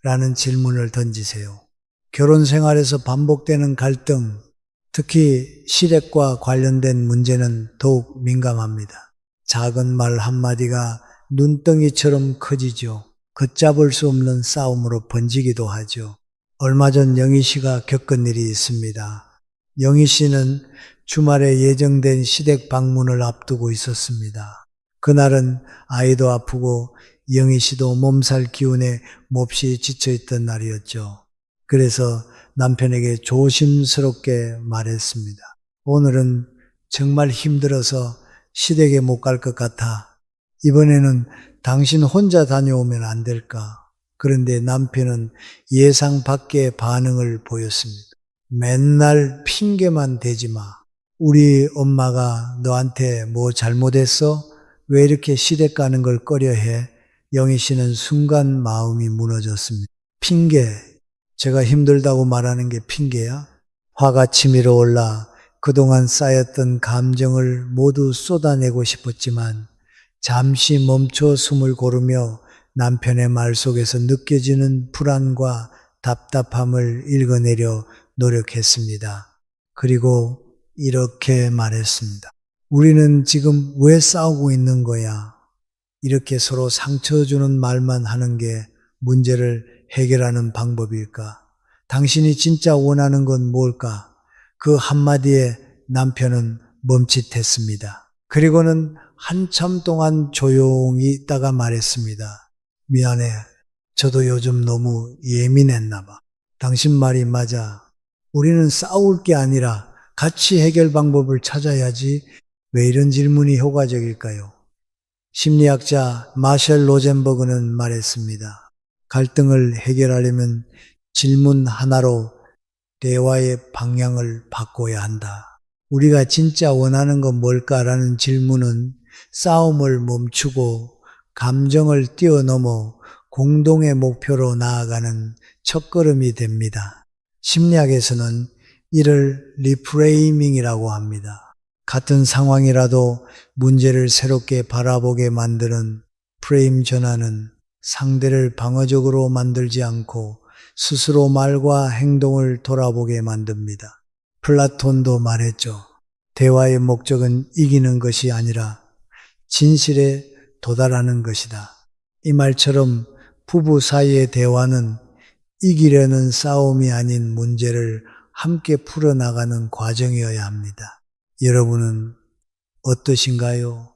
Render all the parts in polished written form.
라는 질문을 던지세요. 결혼 생활에서 반복되는 갈등, 특히 시댁과 관련된 문제는 더욱 민감합니다. 작은 말 한마디가 눈덩이처럼 커지죠. 걷잡을 수 없는 싸움으로 번지기도 하죠. 얼마 전 영희 씨가 겪은 일이 있습니다. 영희 씨는 주말에 예정된 시댁 방문을 앞두고 있었습니다. 그날은 아이도 아프고 영희 씨도 몸살 기운에 몹시 지쳐있던 날이었죠. 그래서 남편에게 조심스럽게 말했습니다. 오늘은 정말 힘들어서 시댁에 못 갈 것 같아. 이번에는 당신 혼자 다녀오면 안 될까? 그런데 남편은 예상 밖의 반응을 보였습니다. 맨날 핑계만 대지 마. 우리 엄마가 너한테 뭐 잘못했어? 왜 이렇게 시댁 가는 걸 꺼려해? 영희 씨는 순간 마음이 무너졌습니다. 핑계. 제가 힘들다고 말하는 게 핑계야? 화가 치밀어 올라 그동안 쌓였던 감정을 모두 쏟아내고 싶었지만 잠시 멈춰 숨을 고르며 남편의 말 속에서 느껴지는 불안과 답답함을 읽어내려 노력했습니다. 그리고 이렇게 말했습니다. 우리는 지금 왜 싸우고 있는 거야? 이렇게 서로 상처 주는 말만 하는 게 문제를 해결하는 방법일까? 당신이 진짜 원하는 건 뭘까? 그 한마디에 남편은 멈칫했습니다. 그리고는 한참 동안 조용히 있다가 말했습니다. 미안해. 저도 요즘 너무 예민했나 봐. 당신 말이 맞아. 우리는 싸울 게 아니라 같이 해결 방법을 찾아야지. 왜 이런 질문이 효과적일까요? 심리학자 마셜 로젠버그는 말했습니다. 갈등을 해결하려면 질문 하나로 대화의 방향을 바꿔야 한다. 우리가 진짜 원하는 건 뭘까라는 질문은 싸움을 멈추고 감정을 뛰어넘어 공동의 목표로 나아가는 첫걸음이 됩니다. 심리학에서는 이를 리프레이밍이라고 합니다. 같은 상황이라도 문제를 새롭게 바라보게 만드는 프레임 전환은 상대를 방어적으로 만들지 않고 스스로 말과 행동을 돌아보게 만듭니다. 플라톤도 말했죠. 대화의 목적은 이기는 것이 아니라 진실에 도달하는 것이다. 이 말처럼 부부 사이의 대화는 이기려는 싸움이 아닌 문제를 함께 풀어나가는 과정이어야 합니다. 여러분은 어떠신가요?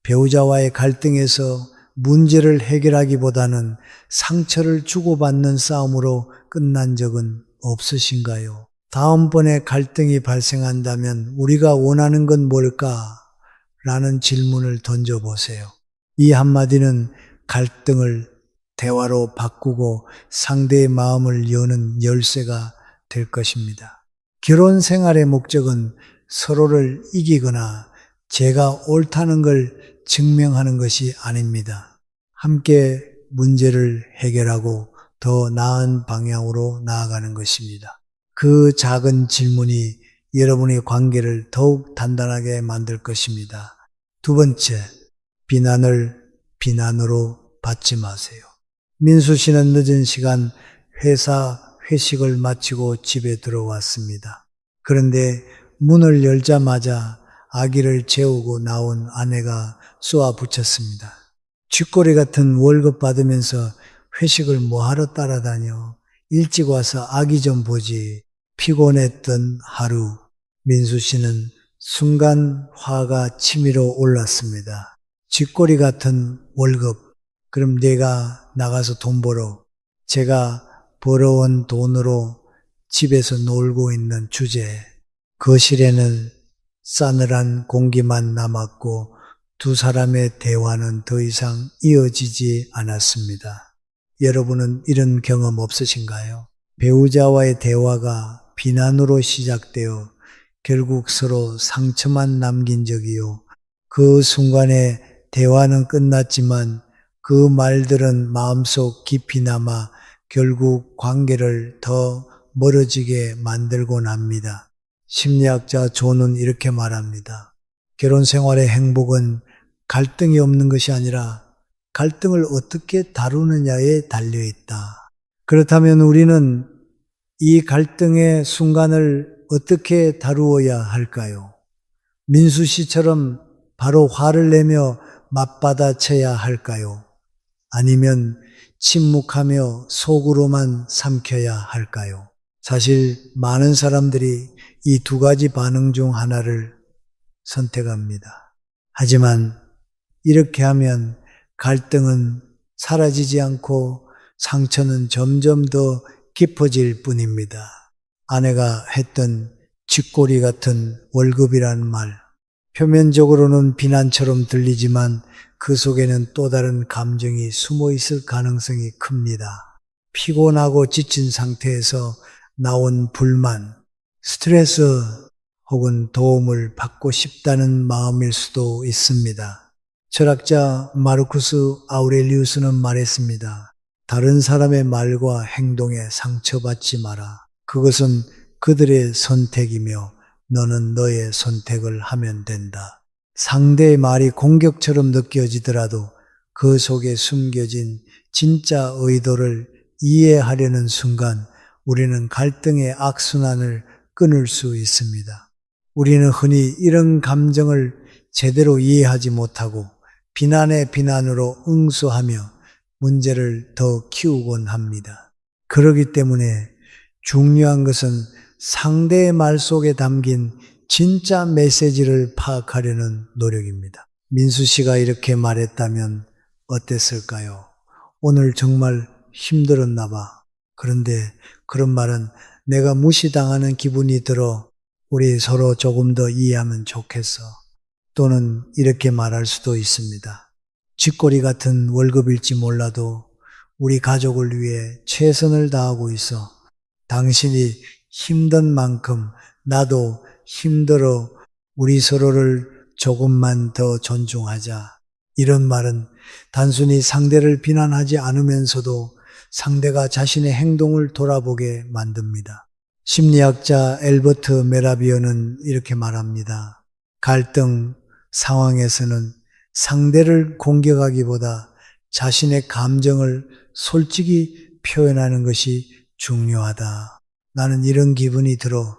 배우자와의 갈등에서 문제를 해결하기보다는 상처를 주고받는 싸움으로 끝난 적은 없으신가요? 다음번에 갈등이 발생한다면 우리가 원하는 건 뭘까? 라는 질문을 던져보세요. 이 한마디는 갈등을 대화로 바꾸고 상대의 마음을 여는 열쇠가 될 것입니다. 결혼 생활의 목적은 서로를 이기거나 제가 옳다는 걸 증명하는 것이 아닙니다. 함께 문제를 해결하고 더 나은 방향으로 나아가는 것입니다. 그 작은 질문이 여러분의 관계를 더욱 단단하게 만들 것입니다. 두 번째, 비난을 비난으로 받지 마세요. 민수 씨는 늦은 시간 회사 회식을 마치고 집에 들어왔습니다. 그런데 문을 열자마자 아기를 재우고 나온 아내가 쏘아붙였습니다. 쥐꼬리 같은 월급 받으면서 회식을 뭐하러 따라다녀. 일찍 와서 아기 좀 보지. 피곤했던 하루. 민수 씨는 순간 화가 치밀어 올랐습니다. 쥐꼬리 같은 월급. 그럼 내가 나가서 돈 벌어. 제가 벌어온 돈으로 집에서 놀고 있는 주제. 거실에는 싸늘한 공기만 남았고 두 사람의 대화는 더 이상 이어지지 않았습니다. 여러분은 이런 경험 없으신가요? 배우자와의 대화가 비난으로 시작되어 결국 서로 상처만 남긴 적이요. 그 순간에 대화는 끝났지만 그 말들은 마음속 깊이 남아 결국 관계를 더 멀어지게 만들곤 합니다. 심리학자 존은 이렇게 말합니다. 결혼 생활의 행복은 갈등이 없는 것이 아니라 갈등을 어떻게 다루느냐에 달려있다. 그렇다면 우리는 이 갈등의 순간을 어떻게 다루어야 할까요? 민수 씨처럼 바로 화를 내며 맞받아쳐야 할까요? 아니면 침묵하며 속으로만 삼켜야 할까요? 사실 많은 사람들이 이 두 가지 반응 중 하나를 선택합니다. 하지만 이렇게 하면 갈등은 사라지지 않고 상처는 점점 더 깊어질 뿐입니다. 아내가 했던 쥐꼬리 같은 월급이란 말, 표면적으로는 비난처럼 들리지만 그 속에는 또 다른 감정이 숨어 있을 가능성이 큽니다. 피곤하고 지친 상태에서 나온 불만, 스트레스 혹은 도움을 받고 싶다는 마음일 수도 있습니다. 철학자 마르쿠스 아우렐리우스는 말했습니다. 다른 사람의 말과 행동에 상처받지 마라. 그것은 그들의 선택이며 너는 너의 선택을 하면 된다. 상대의 말이 공격처럼 느껴지더라도 그 속에 숨겨진 진짜 의도를 이해하려는 순간 우리는 갈등의 악순환을 끊을 수 있습니다. 우리는 흔히 이런 감정을 제대로 이해하지 못하고 비난에 비난으로 응수하며 문제를 더 키우곤 합니다. 그렇기 때문에 중요한 것은 상대의 말 속에 담긴 진짜 메시지를 파악하려는 노력입니다. 민수 씨가 이렇게 말했다면 어땠을까요? 오늘 정말 힘들었나 봐. 그런데 그런 말은 내가 무시당하는 기분이 들어 우리 서로 조금 더 이해하면 좋겠어. 또는 이렇게 말할 수도 있습니다. 쥐꼬리 같은 월급일지 몰라도 우리 가족을 위해 최선을 다하고 있어. 당신이 힘든 만큼 나도 힘들어. 우리 서로를 조금만 더 존중하자. 이런 말은 단순히 상대를 비난하지 않으면서도 상대가 자신의 행동을 돌아보게 만듭니다. 심리학자 엘버트 메라비어는 이렇게 말합니다. 갈등 상황에서는 상대를 공격하기보다 자신의 감정을 솔직히 표현하는 것이 중요하다. 나는 이런 기분이 들어.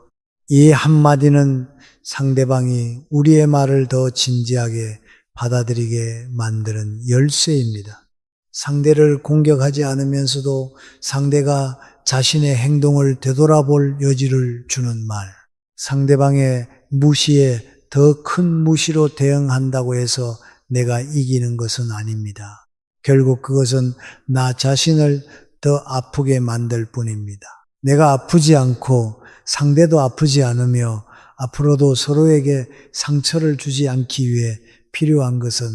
이 한마디는 상대방이 우리의 말을 더 진지하게 받아들이게 만드는 열쇠입니다. 상대를 공격하지 않으면서도 상대가 자신의 행동을 되돌아볼 여지를 주는 말. 상대방의 무시에 더 큰 무시로 대응한다고 해서 내가 이기는 것은 아닙니다. 결국 그것은 나 자신을 더 아프게 만들 뿐입니다. 내가 아프지 않고 상대도 아프지 않으며 앞으로도 서로에게 상처를 주지 않기 위해 필요한 것은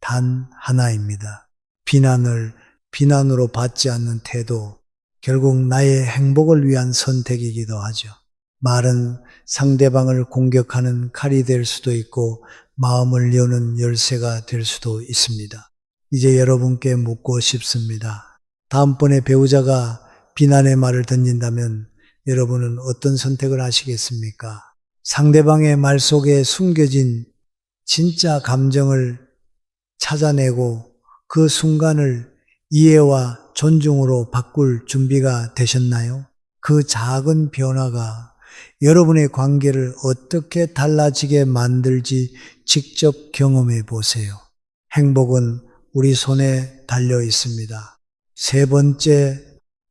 단 하나입니다. 비난을 비난으로 받지 않는 태도, 결국 나의 행복을 위한 선택이기도 하죠. 말은 상대방을 공격하는 칼이 될 수도 있고 마음을 여는 열쇠가 될 수도 있습니다. 이제 여러분께 묻고 싶습니다. 다음번에 배우자가 비난의 말을 던진다면 여러분은 어떤 선택을 하시겠습니까? 상대방의 말 속에 숨겨진 진짜 감정을 찾아내고 그 순간을 이해와 존중으로 바꿀 준비가 되셨나요? 그 작은 변화가 여러분의 관계를 어떻게 달라지게 만들지 직접 경험해 보세요. 행복은 우리 손에 달려 있습니다. 세 번째,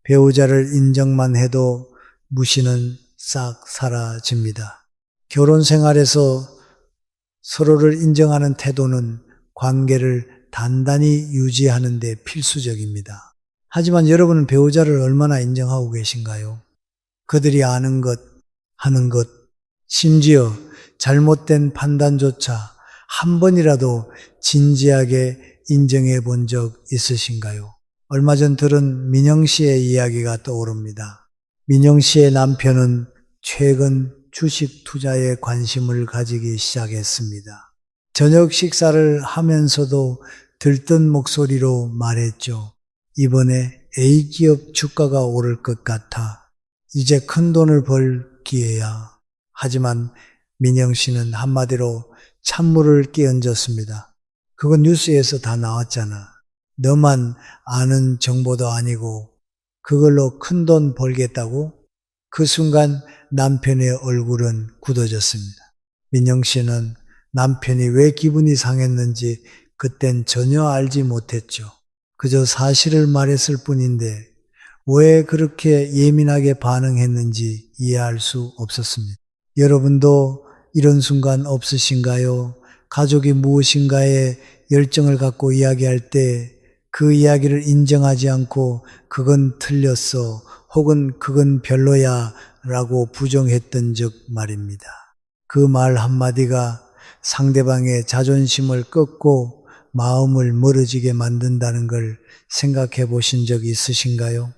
배우자를 인정만 해도 무시는 싹 사라집니다. 결혼 생활에서 서로를 인정하는 태도는 관계를 단단히 유지하는 데 필수적입니다. 하지만 여러분은 배우자를 얼마나 인정하고 계신가요? 그들이 아는 것, 하는 것, 심지어 잘못된 판단조차 한 번이라도 진지하게 인정해 본 적 있으신가요? 얼마 전 들은 민영 씨의 이야기가 떠오릅니다. 민영 씨의 남편은 최근 주식 투자에 관심을 가지기 시작했습니다. 저녁 식사를 하면서도 들뜬 목소리로 말했죠. 이번에 A기업 주가가 오를 것 같아. 이제 큰 돈을 벌 기회야. 하지만 민영 씨는 한마디로 찬물을 끼얹었습니다. 그건 뉴스에서 다 나왔잖아. 너만 아는 정보도 아니고 그걸로 큰돈 벌겠다고? 그 순간 남편의 얼굴은 굳어졌습니다. 민영 씨는 남편이 왜 기분이 상했는지 그땐 전혀 알지 못했죠. 그저 사실을 말했을 뿐인데 왜 그렇게 예민하게 반응했는지 이해할 수 없었습니다. 여러분도 이런 순간 없으신가요? 가족이 무엇인가에 열정을 갖고 이야기할 때 그 이야기를 인정하지 않고 그건 틀렸어 혹은 그건 별로야 라고 부정했던 적 말입니다. 그 말 한마디가 상대방의 자존심을 꺾고 마음을 멀어지게 만든다는 걸 생각해 보신 적 있으신가요?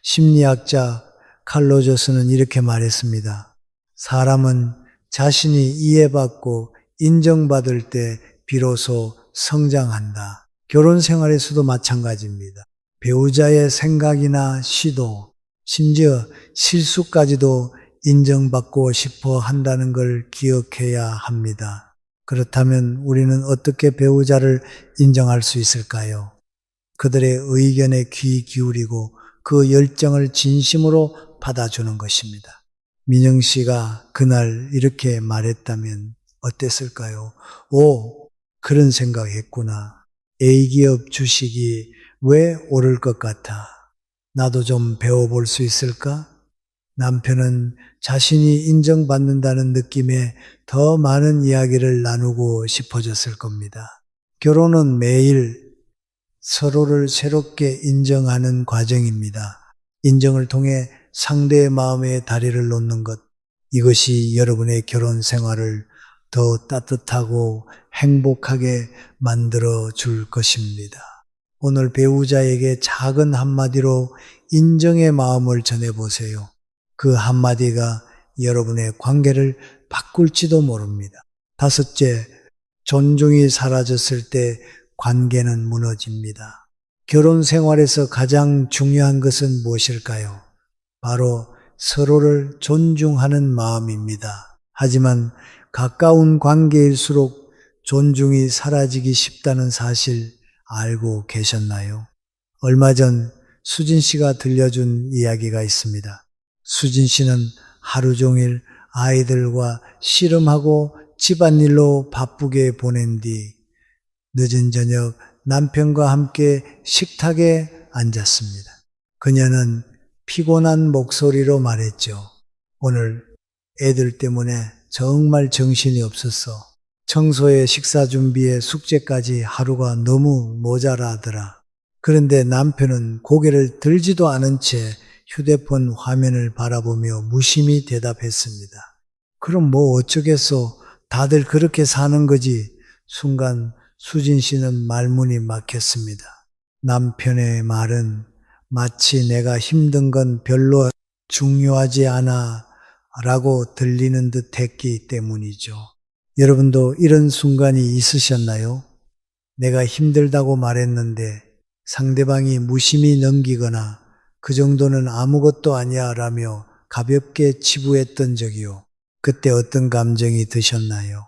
심리학자 칼로저스는 이렇게 말했습니다. 사람은 자신이 이해받고 인정받을 때 비로소 성장한다. 결혼 생활에서도 마찬가지입니다. 배우자의 생각이나 시도, 심지어 실수까지도 인정받고 싶어 한다는 걸 기억해야 합니다. 그렇다면 우리는 어떻게 배우자를 인정할 수 있을까요? 그들의 의견에 귀 기울이고 그 열정을 진심으로 받아주는 것입니다. 민영 씨가 그날 이렇게 말했다면 어땠을까요? 오, 그런 생각했구나. A기업 주식이 왜 오를 것 같아? 나도 좀 배워볼 수 있을까? 남편은 자신이 인정받는다는 느낌에 더 많은 이야기를 나누고 싶어졌을 겁니다. 결혼은 매일 서로를 새롭게 인정하는 과정입니다. 인정을 통해 상대의 마음에 다리를 놓는 것, 이것이 여러분의 결혼 생활을 더 따뜻하고 행복하게 만들어 줄 것입니다. 오늘 배우자에게 작은 한마디로 인정의 마음을 전해보세요. 그 한마디가 여러분의 관계를 바꿀지도 모릅니다. 다섯째, 존중이 사라졌을 때 관계는 무너집니다. 결혼 생활에서 가장 중요한 것은 무엇일까요? 바로 서로를 존중하는 마음입니다. 하지만 가까운 관계일수록 존중이 사라지기 쉽다는 사실 알고 계셨나요? 얼마 전 수진 씨가 들려준 이야기가 있습니다. 수진 씨는 하루 종일 아이들과 씨름하고 집안일로 바쁘게 보낸 뒤 늦은 저녁 남편과 함께 식탁에 앉았습니다. 그녀는 피곤한 목소리로 말했죠. 오늘 애들 때문에 정말 정신이 없었어. 청소에 식사 준비에 숙제까지 하루가 너무 모자라더라. 그런데 남편은 고개를 들지도 않은 채 휴대폰 화면을 바라보며 무심히 대답했습니다. 그럼 뭐 어쩌겠어. 다들 그렇게 사는 거지. 순간 수진 씨는 말문이 막혔습니다. 남편의 말은 마치 내가 힘든 건 별로 중요하지 않아 라고 들리는 듯 했기 때문이죠. 여러분도 이런 순간이 있으셨나요? 내가 힘들다고 말했는데 상대방이 무심히 넘기거나 그 정도는 아무것도 아니야 라며 가볍게 치부했던 적이요. 그때 어떤 감정이 드셨나요?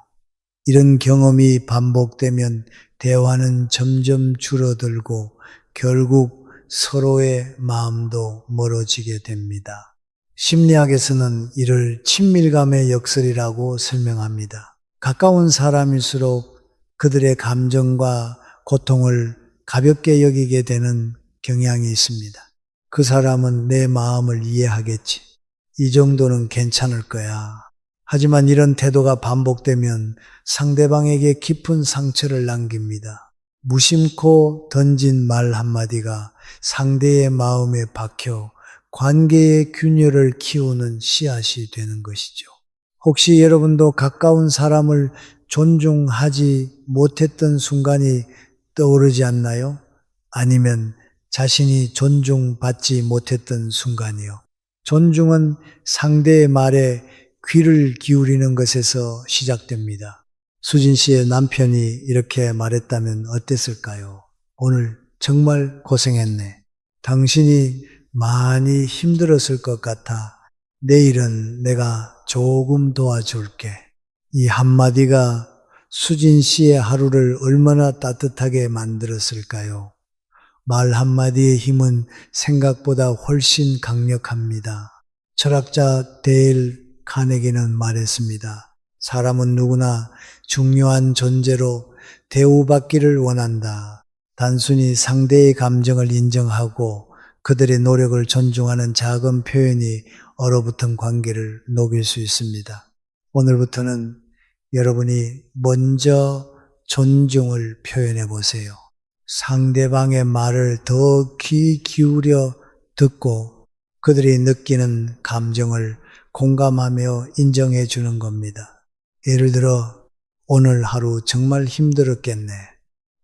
이런 경험이 반복되면 대화는 점점 줄어들고 결국 서로의 마음도 멀어지게 됩니다. 심리학에서는 이를 친밀감의 역설이라고 설명합니다. 가까운 사람일수록 그들의 감정과 고통을 가볍게 여기게 되는 경향이 있습니다. 그 사람은 내 마음을 이해하겠지. 이 정도는 괜찮을 거야. 하지만 이런 태도가 반복되면 상대방에게 깊은 상처를 남깁니다. 무심코 던진 말 한마디가 상대의 마음에 박혀 관계의 균열을 키우는 씨앗이 되는 것이죠. 혹시 여러분도 가까운 사람을 존중하지 못했던 순간이 떠오르지 않나요? 아니면 자신이 존중받지 못했던 순간이요. 존중은 상대의 말에 귀를 기울이는 것에서 시작됩니다. 수진 씨의 남편이 이렇게 말했다면 어땠을까요? 오늘 정말 고생했네. 당신이 많이 힘들었을 것 같아. 내일은 내가 조금 도와줄게. 이 한마디가 수진 씨의 하루를 얼마나 따뜻하게 만들었을까요? 말 한마디의 힘은 생각보다 훨씬 강력합니다. 철학자 데일 카네기는 말했습니다. 사람은 누구나 중요한 존재로 대우받기를 원한다. 단순히 상대의 감정을 인정하고 그들의 노력을 존중하는 작은 표현이 얼어붙은 관계를 녹일 수 있습니다. 오늘부터는 여러분이 먼저 존중을 표현해 보세요. 상대방의 말을 더 귀 기울여 듣고 그들이 느끼는 감정을 공감하며 인정해 주는 겁니다. 예를 들어, 오늘 하루 정말 힘들었겠네.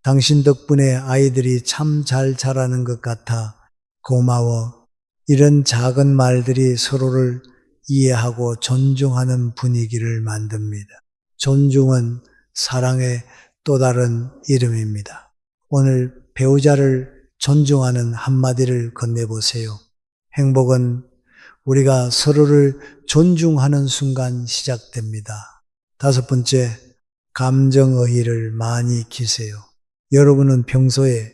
당신 덕분에 아이들이 참 잘 자라는 것 같아 고마워. 이런 작은 말들이 서로를 이해하고 존중하는 분위기를 만듭니다. 존중은 사랑의 또 다른 이름입니다. 오늘 배우자를 존중하는 한마디를 건네보세요. 행복은 우리가 서로를 존중하는 순간 시작됩니다. 다섯 번째, 감정어휘를 많이 익히세요. 여러분은 평소에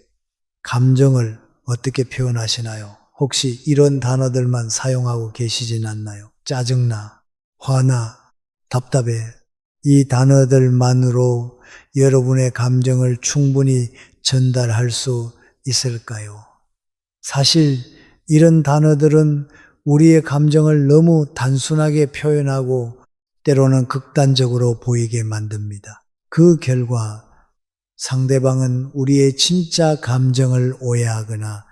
감정을 어떻게 표현하시나요? 혹시 이런 단어들만 사용하고 계시진 않나요? 짜증나, 화나, 답답해. 이 단어들만으로 여러분의 감정을 충분히 전달할 수 있을까요? 사실 이런 단어들은 우리의 감정을 너무 단순하게 표현하고 때로는 극단적으로 보이게 만듭니다. 그 결과 상대방은 우리의 진짜 감정을 오해하거나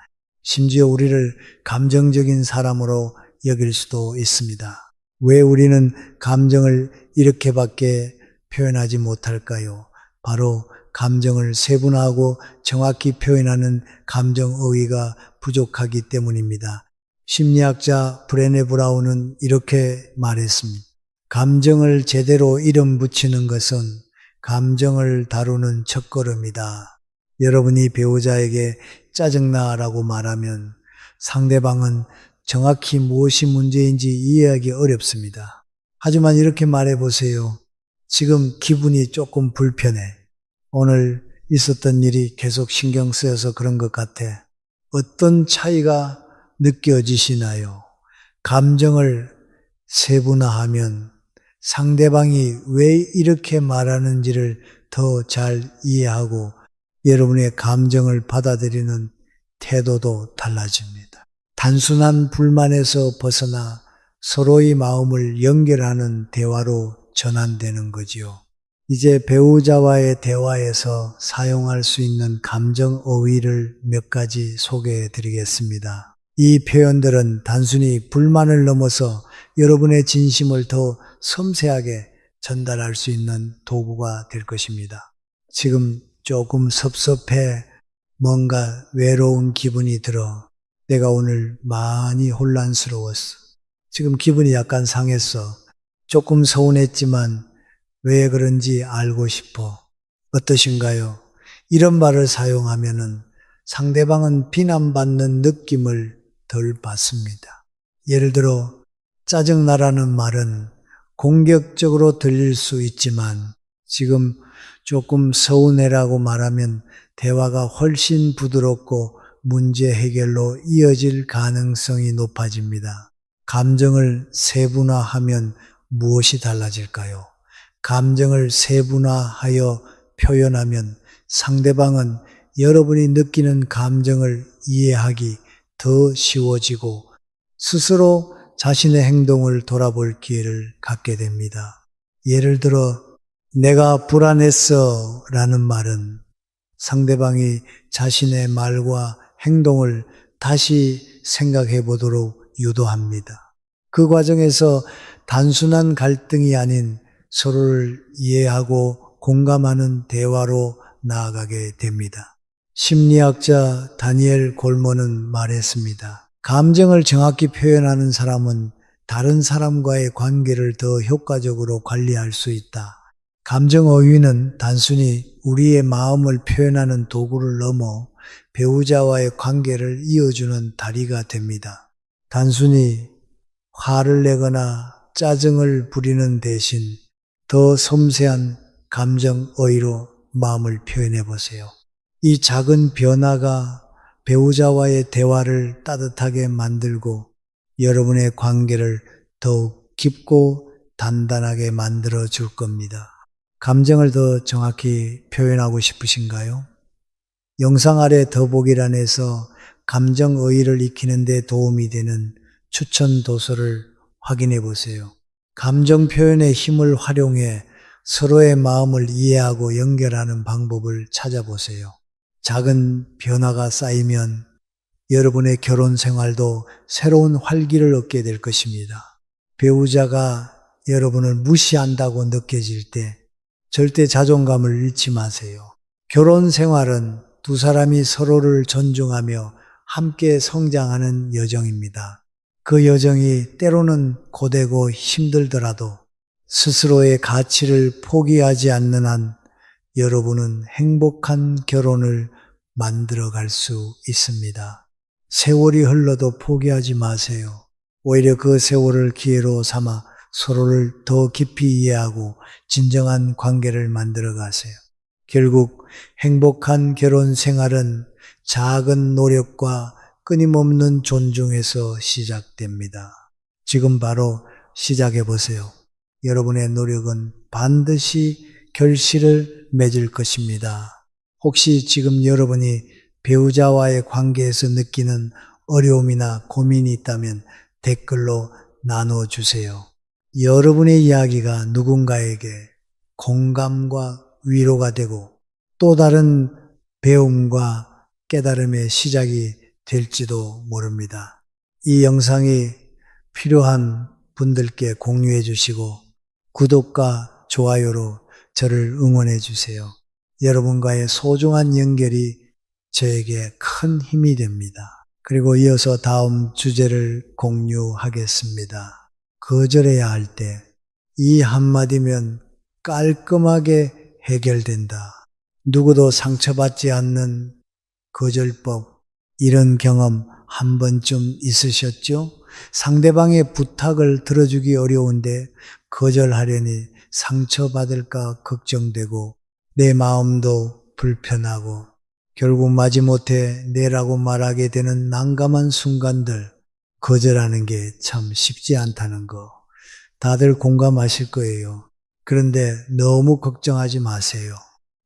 심지어 우리를 감정적인 사람으로 여길 수도 있습니다. 왜 우리는 감정을 이렇게밖에 표현하지 못할까요? 바로 감정을 세분화하고 정확히 표현하는 감정어휘가 부족하기 때문입니다. 심리학자 브레네 브라운은 이렇게 말했습니다. 감정을 제대로 이름 붙이는 것은 감정을 다루는 첫걸음이다. 여러분이 배우자에게 짜증나라고 말하면 상대방은 정확히 무엇이 문제인지 이해하기 어렵습니다. 하지만 이렇게 말해보세요. 지금 기분이 조금 불편해. 오늘 있었던 일이 계속 신경 쓰여서 그런 것 같아. 어떤 차이가 느껴지시나요? 감정을 세분화하면 상대방이 왜 이렇게 말하는지를 더 잘 이해하고 여러분의 감정을 받아들이는 태도도 달라집니다. 단순한 불만에서 벗어나 서로의 마음을 연결하는 대화로 전환되는 거지요. 이제 배우자와의 대화에서 사용할 수 있는 감정 어휘를 몇 가지 소개해 드리겠습니다. 이 표현들은 단순히 불만을 넘어서 여러분의 진심을 더 섬세하게 전달할 수 있는 도구가 될 것입니다. 지금 조금 섭섭해, 뭔가 외로운 기분이 들어. 내가 오늘 많이 혼란스러웠어. 지금 기분이 약간 상했어. 조금 서운했지만 왜 그런지 알고 싶어. 어떠신가요? 이런 말을 사용하면은 상대방은 비난받는 느낌을 덜 받습니다. 예를 들어 짜증나라는 말은 공격적으로 들릴 수 있지만 지금 조금 서운해라고 말하면 대화가 훨씬 부드럽고 문제 해결로 이어질 가능성이 높아집니다. 감정을 세분화하면 무엇이 달라질까요? 감정을 세분화하여 표현하면 상대방은 여러분이 느끼는 감정을 이해하기 더 쉬워지고 스스로 자신의 행동을 돌아볼 기회를 갖게 됩니다. 예를 들어 내가 불안했어 라는 말은 상대방이 자신의 말과 행동을 다시 생각해 보도록 유도합니다. 그 과정에서 단순한 갈등이 아닌 서로를 이해하고 공감하는 대화로 나아가게 됩니다. 심리학자 다니엘 골먼은 말했습니다. 감정을 정확히 표현하는 사람은 다른 사람과의 관계를 더 효과적으로 관리할 수 있다. 감정 어휘는 단순히 우리의 마음을 표현하는 도구를 넘어 배우자와의 관계를 이어주는 다리가 됩니다. 단순히 화를 내거나 짜증을 부리는 대신 더 섬세한 감정 어휘로 마음을 표현해 보세요. 이 작은 변화가 배우자와의 대화를 따뜻하게 만들고 여러분의 관계를 더욱 깊고 단단하게 만들어 줄 겁니다. 감정을 더 정확히 표현하고 싶으신가요? 영상 아래 더보기란에서 감정의의를 익히는 데 도움이 되는 추천 도서를 확인해 보세요. 감정 표현의 힘을 활용해 서로의 마음을 이해하고 연결하는 방법을 찾아보세요. 작은 변화가 쌓이면 여러분의 결혼 생활도 새로운 활기를 얻게 될 것입니다. 배우자가 여러분을 무시한다고 느껴질 때 절대 자존감을 잃지 마세요. 결혼 생활은 두 사람이 서로를 존중하며 함께 성장하는 여정입니다. 그 여정이 때로는 고되고 힘들더라도 스스로의 가치를 포기하지 않는 한 여러분은 행복한 결혼을 만들어갈 수 있습니다. 세월이 흘러도 포기하지 마세요. 오히려 그 세월을 기회로 삼아 서로를 더 깊이 이해하고 진정한 관계를 만들어 가세요. 결국 행복한 결혼 생활은 작은 노력과 끊임없는 존중에서 시작됩니다. 지금 바로 시작해 보세요. 여러분의 노력은 반드시 결실을 맺을 것입니다. 혹시 지금 여러분이 배우자와의 관계에서 느끼는 어려움이나 고민이 있다면 댓글로 나눠주세요. 여러분의 이야기가 누군가에게 공감과 위로가 되고 또 다른 배움과 깨달음의 시작이 될지도 모릅니다. 이 영상이 필요한 분들께 공유해 주시고 구독과 좋아요로 저를 응원해 주세요. 여러분과의 소중한 연결이 저에게 큰 힘이 됩니다. 그리고 이어서 다음 주제를 공유하겠습니다. 거절해야 할 때 이 한마디면 깔끔하게 해결된다. 누구도 상처받지 않는 거절법, 이런 경험 한 번쯤 있으셨죠? 상대방의 부탁을 들어주기 어려운데 거절하려니 상처받을까 걱정되고 내 마음도 불편하고 결국 마지못해 네라고 말하게 되는 난감한 순간들, 거절하는 게 참 쉽지 않다는 거 다들 공감하실 거예요. 그런데 너무 걱정하지 마세요.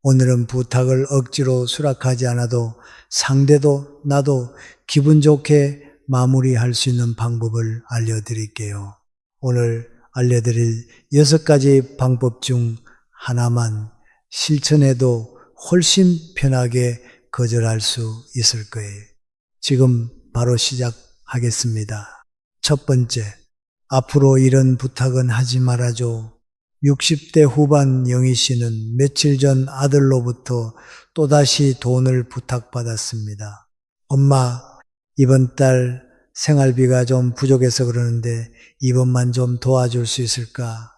오늘은 부탁을 억지로 수락하지 않아도 상대도 나도 기분 좋게 마무리할 수 있는 방법을 알려드릴게요. 오늘 알려드릴 6가지 방법 중 하나만 실천해도 훨씬 편하게 거절할 수 있을 거예요. 지금 바로 시작하겠습니다. 첫 번째, 앞으로 이런 부탁은 하지 말아줘. 60대 후반 영희 씨는 며칠 전 아들로부터 또다시 돈을 부탁받았습니다. 엄마, 이번 달 생활비가 좀 부족해서 그러는데 이번만 좀 도와줄 수 있을까?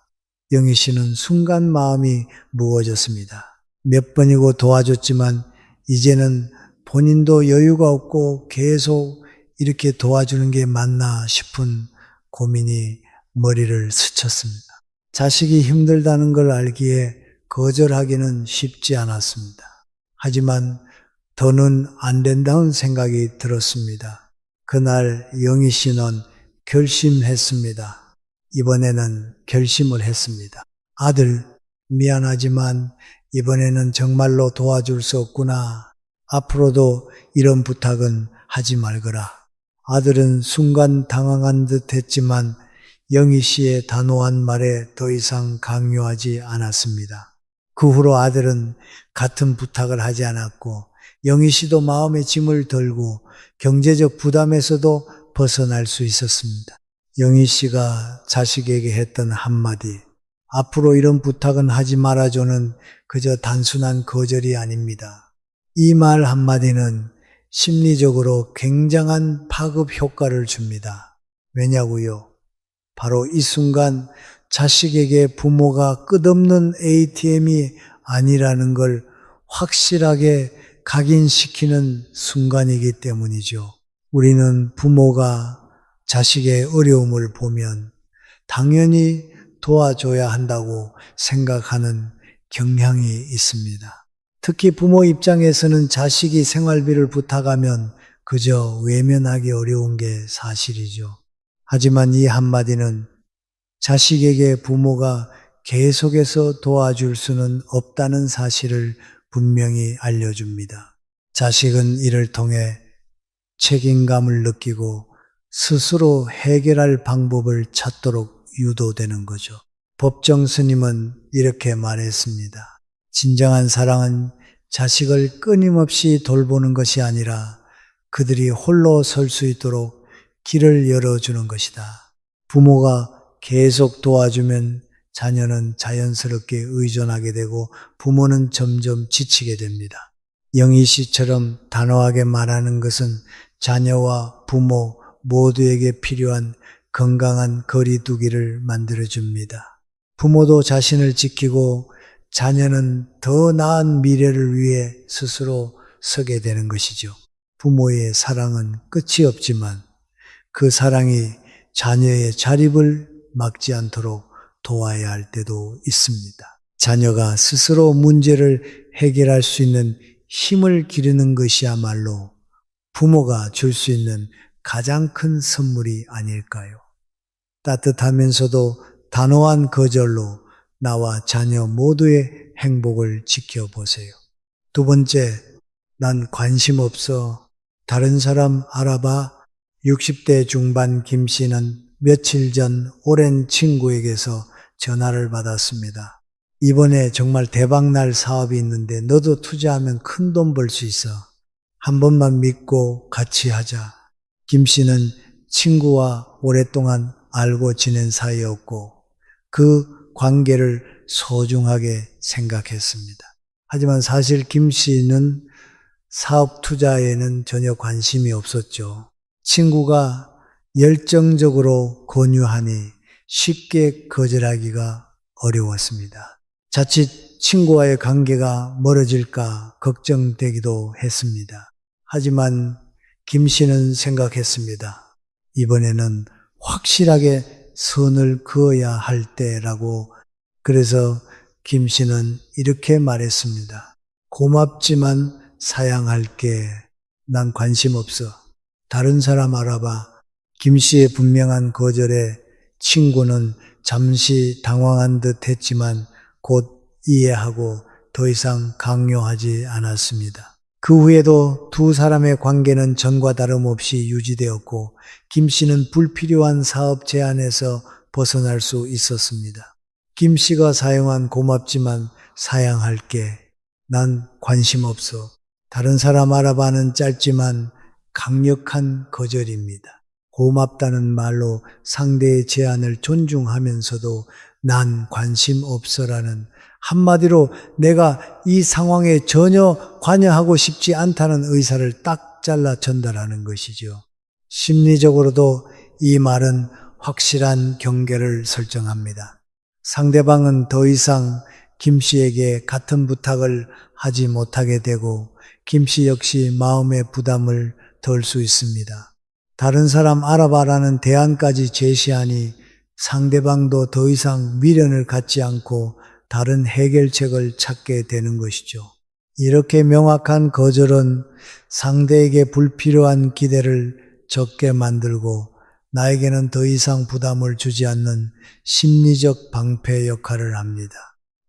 영희 씨는 순간 마음이 무거워졌습니다. 몇 번이고 도와줬지만 이제는 본인도 여유가 없고 계속 이렇게 도와주는 게 맞나 싶은 고민이 머리를 스쳤습니다. 자식이 힘들다는 걸 알기에 거절하기는 쉽지 않았습니다. 하지만 더는 안 된다는 생각이 들었습니다. 그날 영희 씨는 결심했습니다. 이번에는 결심을 했습니다. 아들, 미안하지만 이번에는 정말로 도와줄 수 없구나. 앞으로도 이런 부탁은 하지 말거라. 아들은 순간 당황한 듯 했지만 영희 씨의 단호한 말에 더 이상 강요하지 않았습니다. 그 후로 아들은 같은 부탁을 하지 않았고 영희 씨도 마음의 짐을 덜고 경제적 부담에서도 벗어날 수 있었습니다. 영희 씨가 자식에게 했던 한마디, 앞으로 이런 부탁은 하지 말아줘는 그저 단순한 거절이 아닙니다. 이 말 한마디는 심리적으로 굉장한 파급 효과를 줍니다. 왜냐고요? 바로 이 순간 자식에게 부모가 끝없는 ATM이 아니라는 걸 확실하게 각인시키는 순간이기 때문이죠. 우리는 부모가 자식의 어려움을 보면 당연히 도와줘야 한다고 생각하는 경향이 있습니다. 특히 부모 입장에서는 자식이 생활비를 부탁하면 그저 외면하기 어려운 게 사실이죠. 하지만 이 한마디는 자식에게 부모가 계속해서 도와줄 수는 없다는 사실을 분명히 알려줍니다. 자식은 이를 통해 책임감을 느끼고 스스로 해결할 방법을 찾도록 유도되는 거죠. 법정 스님은 이렇게 말했습니다. 진정한 사랑은 자식을 끊임없이 돌보는 것이 아니라 그들이 홀로 설 수 있도록 길을 열어주는 것이다. 부모가 계속 도와주면 자녀는 자연스럽게 의존하게 되고 부모는 점점 지치게 됩니다. 영희 씨처럼 단호하게 말하는 것은 자녀와 부모 모두에게 필요한 건강한 거리두기를 만들어줍니다. 부모도 자신을 지키고 자녀는 더 나은 미래를 위해 스스로 서게 되는 것이죠. 부모의 사랑은 끝이 없지만 그 사랑이 자녀의 자립을 막지 않도록 도와야 할 때도 있습니다. 자녀가 스스로 문제를 해결할 수 있는 힘을 기르는 것이야말로 부모가 줄 수 있는 가장 큰 선물이 아닐까요? 따뜻하면서도 단호한 거절로 나와 자녀 모두의 행복을 지켜보세요. 두 번째, 난 관심 없어. 다른 사람 알아봐. 60대 중반 김 씨는 며칠 전 오랜 친구에게서 전화를 받았습니다. 이번에 정말 대박날 사업이 있는데 너도 투자하면 큰 돈 벌 수 있어. 한 번만 믿고 같이 하자. 김 씨는 친구와 오랫동안 알고 지낸 사이였고 그 관계를 소중하게 생각했습니다. 하지만 사실 김 씨는 사업 투자에는 전혀 관심이 없었죠. 친구가 열정적으로 권유하니 쉽게 거절하기가 어려웠습니다. 자칫 친구와의 관계가 멀어질까 걱정되기도 했습니다. 하지만 김 씨는 생각했습니다. 이번에는 확실하게 선을 그어야 할 때라고. 그래서 김 씨는 이렇게 말했습니다. 고맙지만 사양할게. 난 관심 없어. 다른 사람 알아봐. 김 씨의 분명한 거절에 친구는 잠시 당황한 듯 했지만 곧 이해하고 더 이상 강요하지 않았습니다. 그 후에도 두 사람의 관계는 전과 다름없이 유지되었고 김 씨는 불필요한 사업 제안에서 벗어날 수 있었습니다. 김 씨가 사용한 고맙지만 사양할게. 난 관심 없어. 다른 사람 알아봐는 짧지만 강력한 거절입니다. 고맙다는 말로 상대의 제안을 존중하면서도 난 관심 없어라는 한마디로 내가 이 상황에 전혀 관여하고 싶지 않다는 의사를 딱 잘라 전달하는 것이죠. 심리적으로도 이 말은 확실한 경계를 설정합니다. 상대방은 더 이상 김 씨에게 같은 부탁을 하지 못하게 되고 김 씨 역시 마음의 부담을 덜 수 있습니다. 다른 사람 알아봐라는 대안까지 제시하니 상대방도 더 이상 미련을 갖지 않고 다른 해결책을 찾게 되는 것이죠. 이렇게 명확한 거절은 상대에게 불필요한 기대를 적게 만들고 나에게는 더 이상 부담을 주지 않는 심리적 방패 역할을 합니다.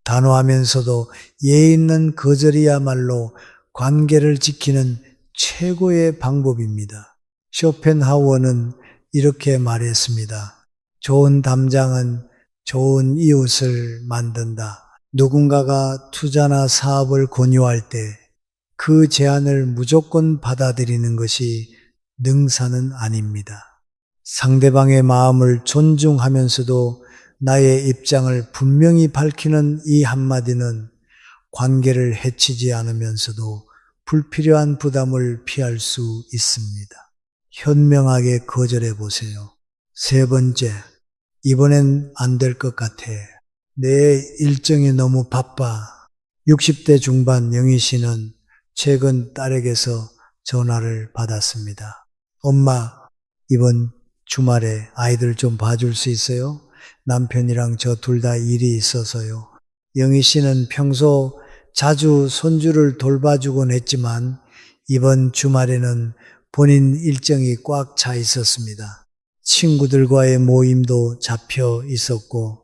단호하면서도 예의 있는 거절이야말로 관계를 지키는 최고의 방법입니다. 쇼펜하우어는 이렇게 말했습니다. 좋은 담장은 좋은 이웃을 만든다. 누군가가 투자나 사업을 권유할 때 그 제안을 무조건 받아들이는 것이 능사는 아닙니다. 상대방의 마음을 존중하면서도 나의 입장을 분명히 밝히는 이 한마디는 관계를 해치지 않으면서도 불필요한 부담을 피할 수 있습니다. 현명하게 거절해 보세요. 세 번째, 이번엔 안 될 것 같아. 내 일정이 너무 바빠. 60대 중반 영희 씨는 최근 딸에게서 전화를 받았습니다. 엄마, 이번 주말에 아이들 좀 봐줄 수 있어요? 남편이랑 저 둘 다 일이 있어서요. 영희 씨는 평소 자주 손주를 돌봐주곤 했지만 이번 주말에는 본인 일정이 꽉 차 있었습니다. 친구들과의 모임도 잡혀 있었고,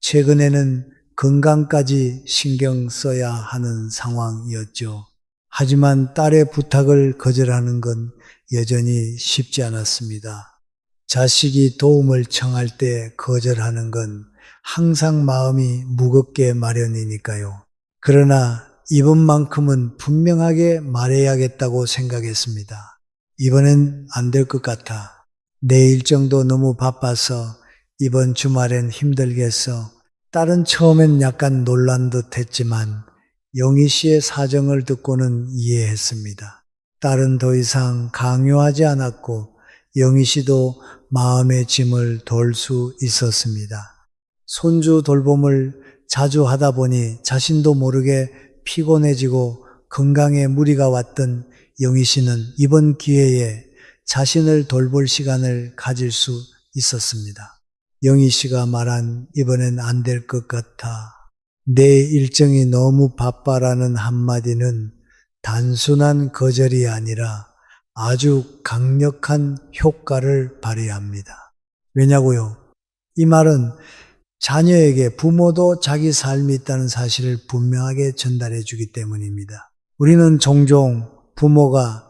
최근에는 건강까지 신경 써야 하는 상황이었죠. 하지만 딸의 부탁을 거절하는 건 여전히 쉽지 않았습니다. 자식이 도움을 청할 때 거절하는 건 항상 마음이 무겁게 마련이니까요. 그러나 이번만큼은 분명하게 말해야겠다고 생각했습니다. 이번엔 안 될 것 같아. 내 일정도 너무 바빠서 이번 주말엔 힘들겠어. 딸은 처음엔 약간 놀란 듯 했지만 영희 씨의 사정을 듣고는 이해했습니다. 딸은 더 이상 강요하지 않았고 영희 씨도 마음의 짐을 덜 수 있었습니다. 손주 돌봄을 자주 하다 보니 자신도 모르게 피곤해지고 건강에 무리가 왔던 영희 씨는 이번 기회에 자신을 돌볼 시간을 가질 수 있었습니다. 영희 씨가 말한 이번엔 안 될 것 같아. 내 일정이 너무 바빠라는 한마디는 단순한 거절이 아니라 아주 강력한 효과를 발휘합니다. 왜냐고요? 이 말은 자녀에게 부모도 자기 삶이 있다는 사실을 분명하게 전달해 주기 때문입니다. 우리는 종종 부모가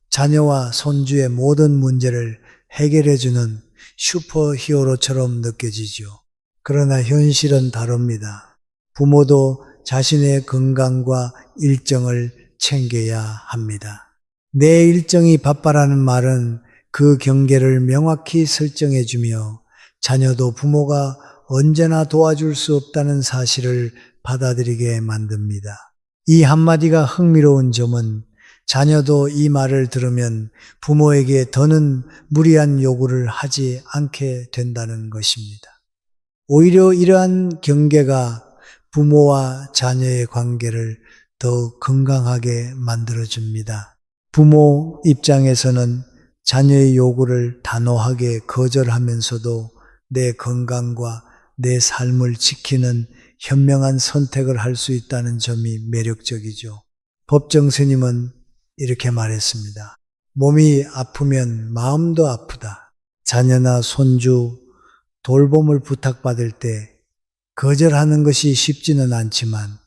자녀와 손주의 모든 문제를 해결해 주는 슈퍼히어로처럼 느껴지죠. 그러나 현실은 다릅니다. 부모도 자신의 건강과 일정을 챙겨야 합니다. 내 일정이 바빠라는 말은 그 경계를 명확히 설정해 주며 자녀도 부모가 언제나 도와줄 수 없다는 사실을 받아들이게 만듭니다. 이 한마디가 흥미로운 점은 자녀도 이 말을 들으면 부모에게 더는 무리한 요구를 하지 않게 된다는 것입니다. 오히려 이러한 경계가 부모와 자녀의 관계를 더욱 건강하게 만들어줍니다. 부모 입장에서는 자녀의 요구를 단호하게 거절하면서도 내 건강과 내 삶을 지키는 현명한 선택을 할 수 있다는 점이 매력적이죠. 법정 스님은 이렇게 말했습니다. 몸이 아프면 마음도 아프다. 자녀나 손주 돌봄을 부탁받을 때 거절하는 것이 쉽지는 않지만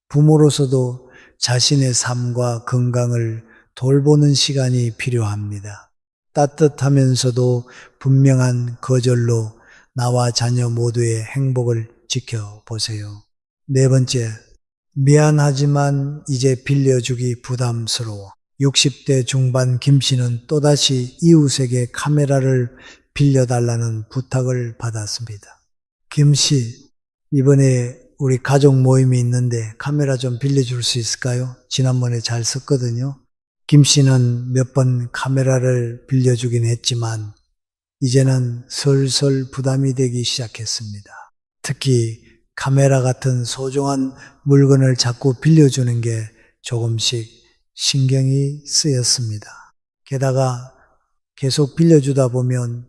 부모로서도 자신의 삶과 건강을 돌보는 시간이 필요합니다. 따뜻하면서도 분명한 거절로 나와 자녀 모두의 행복을 지켜보세요. 네 번째, 미안하지만 이제 빌려주기 부담스러워. 60대 중반 김 씨는 또다시 이웃에게 카메라를 빌려달라는 부탁을 받았습니다. 김 씨, 이번에 우리 가족 모임이 있는데 카메라 좀 빌려줄 수 있을까요? 지난번에 잘 썼거든요. 김 씨는 몇 번 카메라를 빌려주긴 했지만 이제는 슬슬 부담이 되기 시작했습니다. 특히 카메라 같은 소중한 물건을 자꾸 빌려주는 게 조금씩 신경이 쓰였습니다. 게다가 계속 빌려주다 보면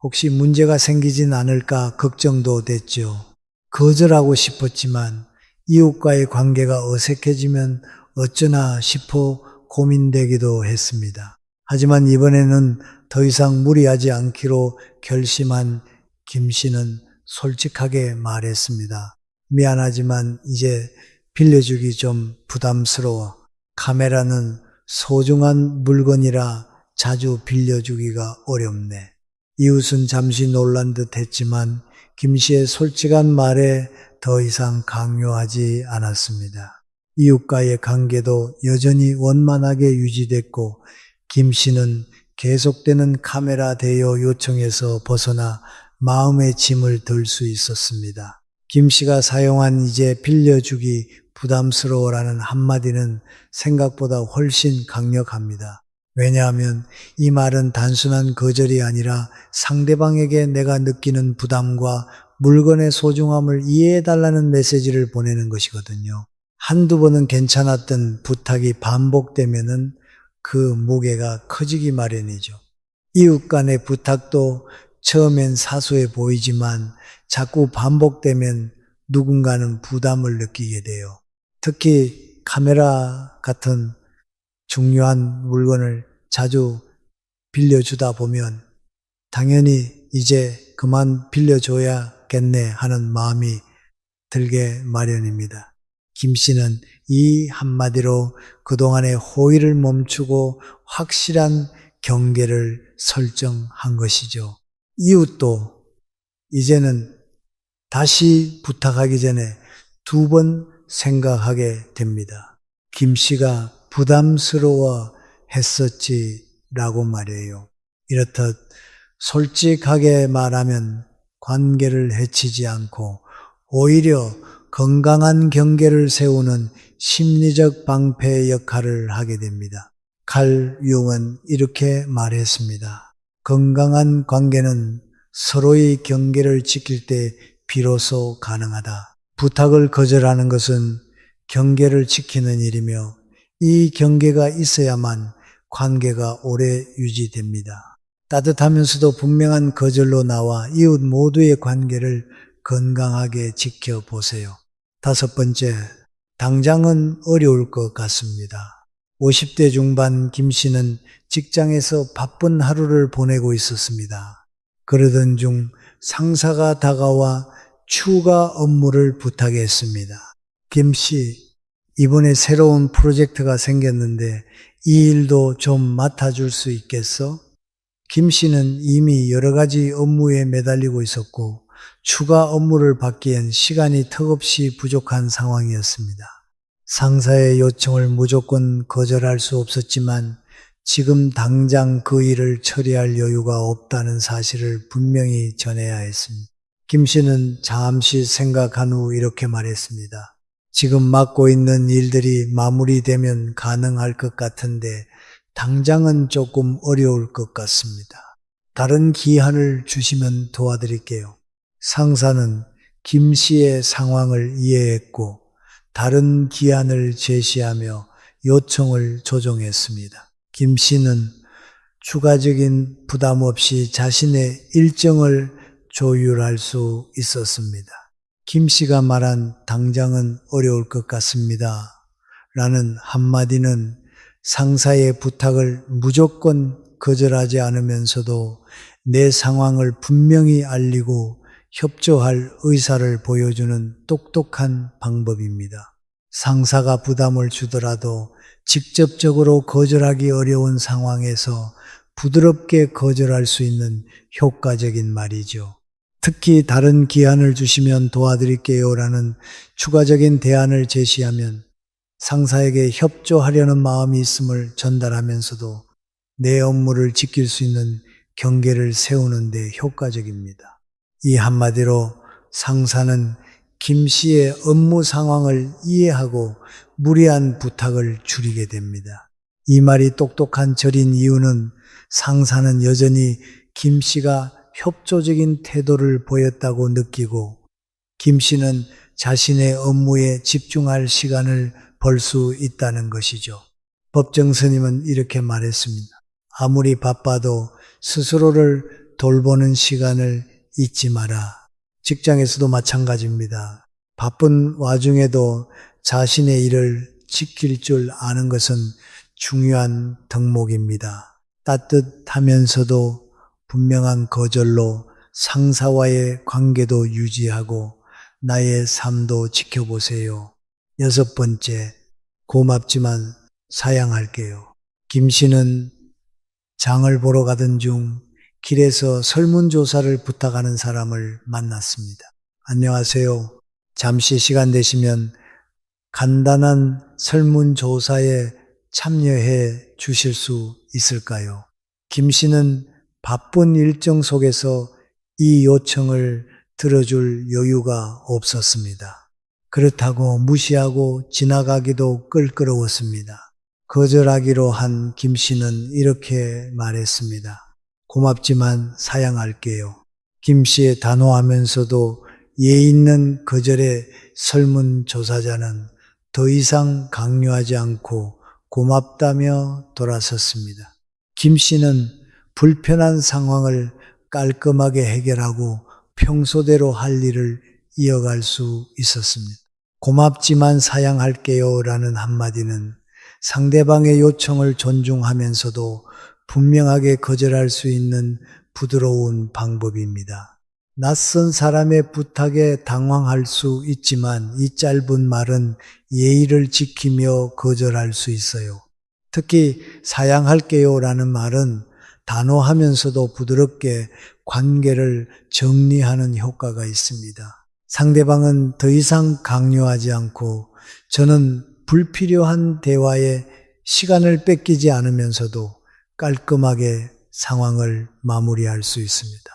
혹시 문제가 생기진 않을까 걱정도 됐죠. 거절하고 싶었지만 이웃과의 관계가 어색해지면 어쩌나 싶어 고민되기도 했습니다. 하지만 이번에는 더 이상 무리하지 않기로 결심한 김 씨는 솔직하게 말했습니다. 미안하지만 이제 빌려주기 좀 부담스러워. 카메라는 소중한 물건이라 자주 빌려주기가 어렵네. 이웃은 잠시 놀란 듯 했지만 김 씨의 솔직한 말에 더 이상 강요하지 않았습니다. 이웃과의 관계도 여전히 원만하게 유지됐고 김 씨는 계속되는 카메라 대여 요청에서 벗어나 마음의 짐을 덜 수 있었습니다. 김 씨가 사용한 이제 빌려주기 부담스러워라는 한마디는 생각보다 훨씬 강력합니다. 왜냐하면 이 말은 단순한 거절이 아니라 상대방에게 내가 느끼는 부담과 물건의 소중함을 이해해달라는 메시지를 보내는 것이거든요. 한두 번은 괜찮았던 부탁이 반복되면은 그 무게가 커지기 마련이죠. 이웃 간의 부탁도 처음엔 사소해 보이지만 자꾸 반복되면 누군가는 부담을 느끼게 돼요. 특히 카메라 같은 중요한 물건을 자주 빌려주다 보면 당연히 이제 그만 빌려줘야겠네 하는 마음이 들게 마련입니다. 김 씨는 이 한마디로 그동안의 호의를 멈추고 확실한 경계를 설정한 것이죠. 이웃도 이제는 다시 부탁하기 전에 두 번 생각하게 됩니다. 김 씨가 부담스러워 했었지라고 말이에요. 이렇듯 솔직하게 말하면 관계를 해치지 않고 오히려 건강한 경계를 세우는 심리적 방패 역할을 하게 됩니다. 칼 융은 이렇게 말했습니다. 건강한 관계는 서로의 경계를 지킬 때 비로소 가능하다. 부탁을 거절하는 것은 경계를 지키는 일이며 이 경계가 있어야만 관계가 오래 유지됩니다. 따뜻하면서도 분명한 거절로 나와 이웃 모두의 관계를 건강하게 지켜보세요. 5번째, 당장은 어려울 것 같습니다. 50대 중반 김 씨는 직장에서 바쁜 하루를 보내고 있었습니다. 그러던 중 상사가 다가와 추가 업무를 부탁했습니다. 김 씨, 이번에 새로운 프로젝트가 생겼는데 이 일도 좀 맡아줄 수 있겠어? 김 씨는 이미 여러 가지 업무에 매달리고 있었고 추가 업무를 받기엔 시간이 턱없이 부족한 상황이었습니다. 상사의 요청을 무조건 거절할 수 없었지만 지금 당장 그 일을 처리할 여유가 없다는 사실을 분명히 전해야 했습니다. 김 씨는 잠시 생각한 후 이렇게 말했습니다. 지금 맡고 있는 일들이 마무리되면 가능할 것 같은데 당장은 조금 어려울 것 같습니다. 다른 기한을 주시면 도와드릴게요. 상사는 김 씨의 상황을 이해했고 다른 기한을 제시하며 요청을 조정했습니다. 김 씨는 추가적인 부담 없이 자신의 일정을 조율할 수 있었습니다. 김 씨가 말한 당장은 어려울 것 같습니다. 라는 한마디는 상사의 부탁을 무조건 거절하지 않으면서도 내 상황을 분명히 알리고 협조할 의사를 보여주는 똑똑한 방법입니다. 상사가 부담을 주더라도 직접적으로 거절하기 어려운 상황에서 부드럽게 거절할 수 있는 효과적인 말이죠. 특히 다른 기한을 주시면 도와드릴게요 라는 추가적인 대안을 제시하면 상사에게 협조하려는 마음이 있음을 전달하면서도 내 업무를 지킬 수 있는 경계를 세우는 데 효과적입니다. 이 한마디로 상사는 김 씨의 업무 상황을 이해하고 무리한 부탁을 줄이게 됩니다. 이 말이 똑똑한 절인 이유는 상사는 여전히 김 씨가 협조적인 태도를 보였다고 느끼고 김 씨는 자신의 업무에 집중할 시간을 벌 수 있다는 것이죠. 법정 스님은 이렇게 말했습니다. 아무리 바빠도 스스로를 돌보는 시간을 잊지 마라. 직장에서도 마찬가지입니다. 바쁜 와중에도 자신의 일을 지킬 줄 아는 것은 중요한 덕목입니다. 따뜻하면서도 분명한 거절로 상사와의 관계도 유지하고 나의 삶도 지켜보세요. 6번째, 고맙지만 사양할게요. 김 씨는 장을 보러 가던 중 길에서 설문조사를 부탁하는 사람을 만났습니다. 안녕하세요. 잠시 시간 되시면 간단한 설문조사에 참여해 주실 수 있을까요? 김 씨는 바쁜 일정 속에서 이 요청을 들어줄 여유가 없었습니다. 그렇다고 무시하고 지나가기도 껄끄러웠습니다. 거절하기로 한 김 씨는 이렇게 말했습니다. 고맙지만 사양할게요. 김 씨의 단호하면서도 예의 있는 거절의 설문조사자는 더 이상 강요하지 않고 고맙다며 돌아섰습니다. 김 씨는 불편한 상황을 깔끔하게 해결하고 평소대로 할 일을 이어갈 수 있었습니다. 고맙지만 사양할게요 라는 한마디는 상대방의 요청을 존중하면서도 분명하게 거절할 수 있는 부드러운 방법입니다. 낯선 사람의 부탁에 당황할 수 있지만 이 짧은 말은 예의를 지키며 거절할 수 있어요. 특히 사양할게요라는 말은 단호하면서도 부드럽게 관계를 정리하는 효과가 있습니다. 상대방은 더 이상 강요하지 않고 저는 불필요한 대화에 시간을 뺏기지 않으면서도 깔끔하게 상황을 마무리할 수 있습니다.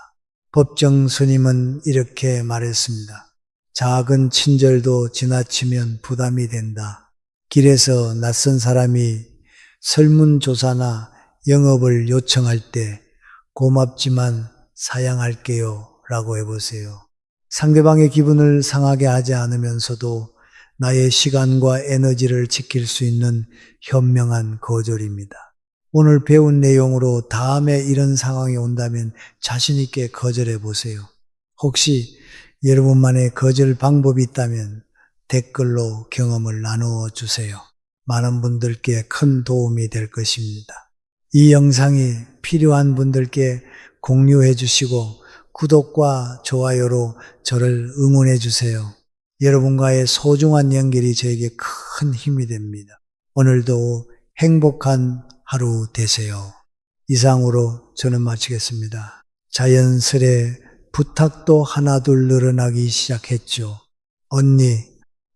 법정 스님은 이렇게 말했습니다. 작은 친절도 지나치면 부담이 된다. 길에서 낯선 사람이 설문조사나 영업을 요청할 때 고맙지만 사양할게요 라고 해보세요. 상대방의 기분을 상하게 하지 않으면서도 나의 시간과 에너지를 지킬 수 있는 현명한 거절입니다. 오늘 배운 내용으로 다음에 이런 상황이 온다면 자신 있게 거절해 보세요. 혹시 여러분만의 거절 방법이 있다면 댓글로 경험을 나누어 주세요. 많은 분들께 큰 도움이 될 것입니다. 이 영상이 필요한 분들께 공유해 주시고 구독과 좋아요로 저를 응원해 주세요. 여러분과의 소중한 연결이 저에게 큰 힘이 됩니다. 오늘도 행복한 하루 되세요. 이상으로 저는 마치겠습니다. 자연스레 부탁도 하나둘 늘어나기 시작했죠. 언니,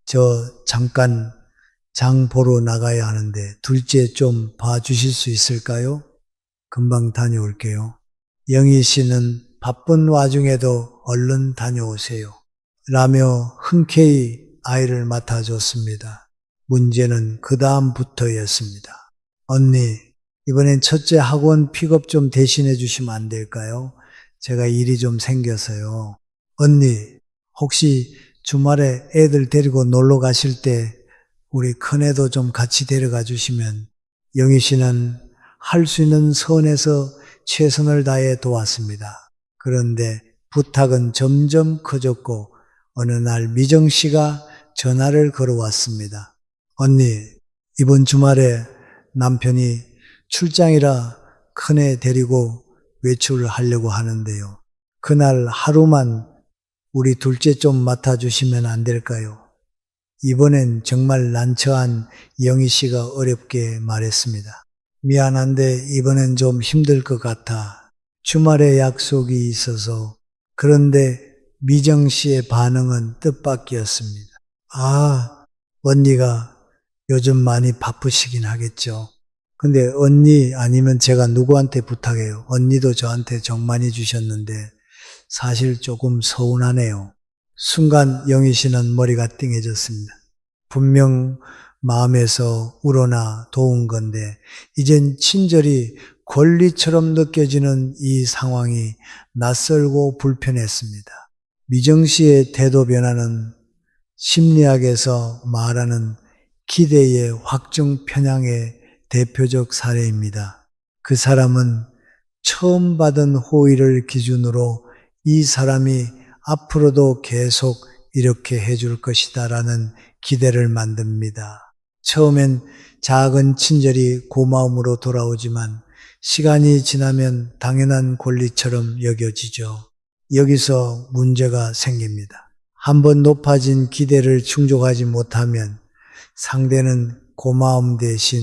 저 잠깐 장 보러 나가야 하는데 둘째 좀 봐주실 수 있을까요? 금방 다녀올게요. 영희 씨는 바쁜 와중에도 얼른 다녀오세요. 라며 흔쾌히 아이를 맡아줬습니다. 문제는 그 다음부터였습니다. 언니, 이번엔 첫째 학원 픽업 좀 대신해 주시면 안 될까요? 제가 일이 좀 생겨서요. 언니, 혹시 주말에 애들 데리고 놀러 가실 때 우리 큰애도 좀 같이 데려가 주시면 영희 씨는 할 수 있는 선에서 최선을 다해 도왔습니다. 그런데 부탁은 점점 커졌고 어느 날 미정 씨가 전화를 걸어왔습니다. 언니, 이번 주말에 남편이 출장이라 큰애 데리고 외출을 하려고 하는데요. 그날 하루만 우리 둘째 좀 맡아주시면 안 될까요? 이번엔 정말 난처한 영희 씨가 어렵게 말했습니다. 미안한데 이번엔 좀 힘들 것 같아. 주말에 약속이 있어서. 그런데 미정 씨의 반응은 뜻밖이었습니다. 아, 언니가 요즘 많이 바쁘시긴 하겠죠. 근데 언니 아니면 제가 누구한테 부탁해요? 언니도 저한테 정 많이 주셨는데 사실 조금 서운하네요. 순간 영희 씨는 머리가 띵해졌습니다. 분명 마음에서 우러나 도운 건데 이젠 친절이 권리처럼 느껴지는 이 상황이 낯설고 불편했습니다. 미정 씨의 태도 변화는 심리학에서 말하는 기대의 확정 편향의 대표적 사례입니다. 그 사람은 처음 받은 호의를 기준으로 이 사람이 앞으로도 계속 이렇게 해줄 것이다라는 기대를 만듭니다. 처음엔 작은 친절이 고마움으로 돌아오지만 시간이 지나면 당연한 권리처럼 여겨지죠. 여기서 문제가 생깁니다. 한번 높아진 기대를 충족하지 못하면 상대는 고마움 대신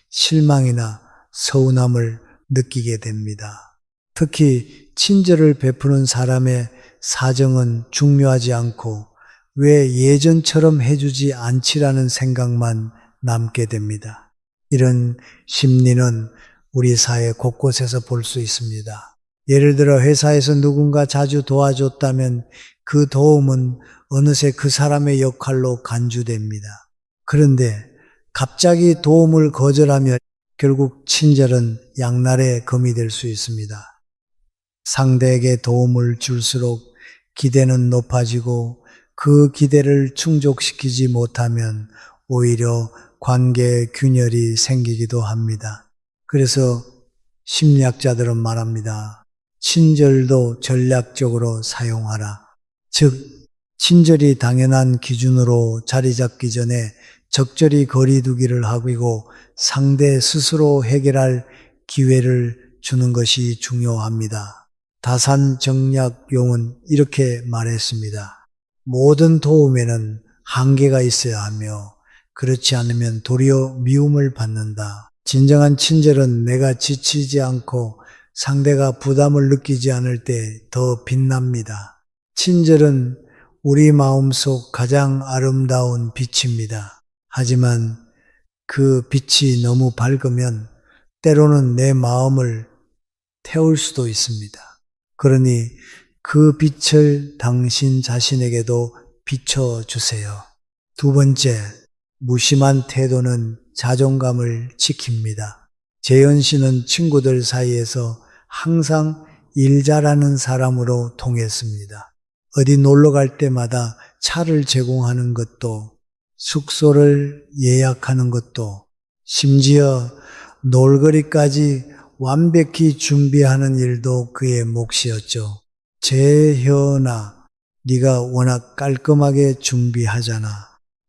실망이나 서운함을 느끼게 됩니다. 특히 친절을 베푸는 사람의 사정은 중요하지 않고 왜 예전처럼 해주지 않지라는 생각만 남게 됩니다. 이런 심리는 우리 사회 곳곳에서 볼 수 있습니다. 예를 들어 회사에서 누군가 자주 도와줬다면 그 도움은 어느새 그 사람의 역할로 간주됩니다. 그런데 갑자기 도움을 거절하면 결국 친절은 양날의 검이 될 수 있습니다. 상대에게 도움을 줄수록 기대는 높아지고 그 기대를 충족시키지 못하면 오히려 관계의 균열이 생기기도 합니다. 그래서 심리학자들은 말합니다. 친절도 전략적으로 사용하라. 즉, 친절이 당연한 기준으로 자리 잡기 전에 적절히 거리 두기를 하고 상대 스스로 해결할 기회를 주는 것이 중요합니다. 다산정약용은 이렇게 말했습니다. 모든 도움에는 한계가 있어야 하며 그렇지 않으면 도리어 미움을 받는다. 진정한 친절은 내가 지치지 않고 상대가 부담을 느끼지 않을 때 더 빛납니다. 친절은 우리 마음속 가장 아름다운 빛입니다. 하지만 그 빛이 너무 밝으면 때로는 내 마음을 태울 수도 있습니다. 그러니 그 빛을 당신 자신에게도 비춰주세요. 두 번째, 무심한 태도는 자존감을 지킵니다. 재현 씨는 친구들 사이에서 항상 일 잘하는 사람으로 통했습니다. 어디 놀러 갈 때마다 차를 제공하는 것도, 숙소를 예약하는 것도, 심지어 놀거리까지 완벽히 준비하는 일도 그의 몫이었죠. 재현아, 네가 워낙 깔끔하게 준비하잖아.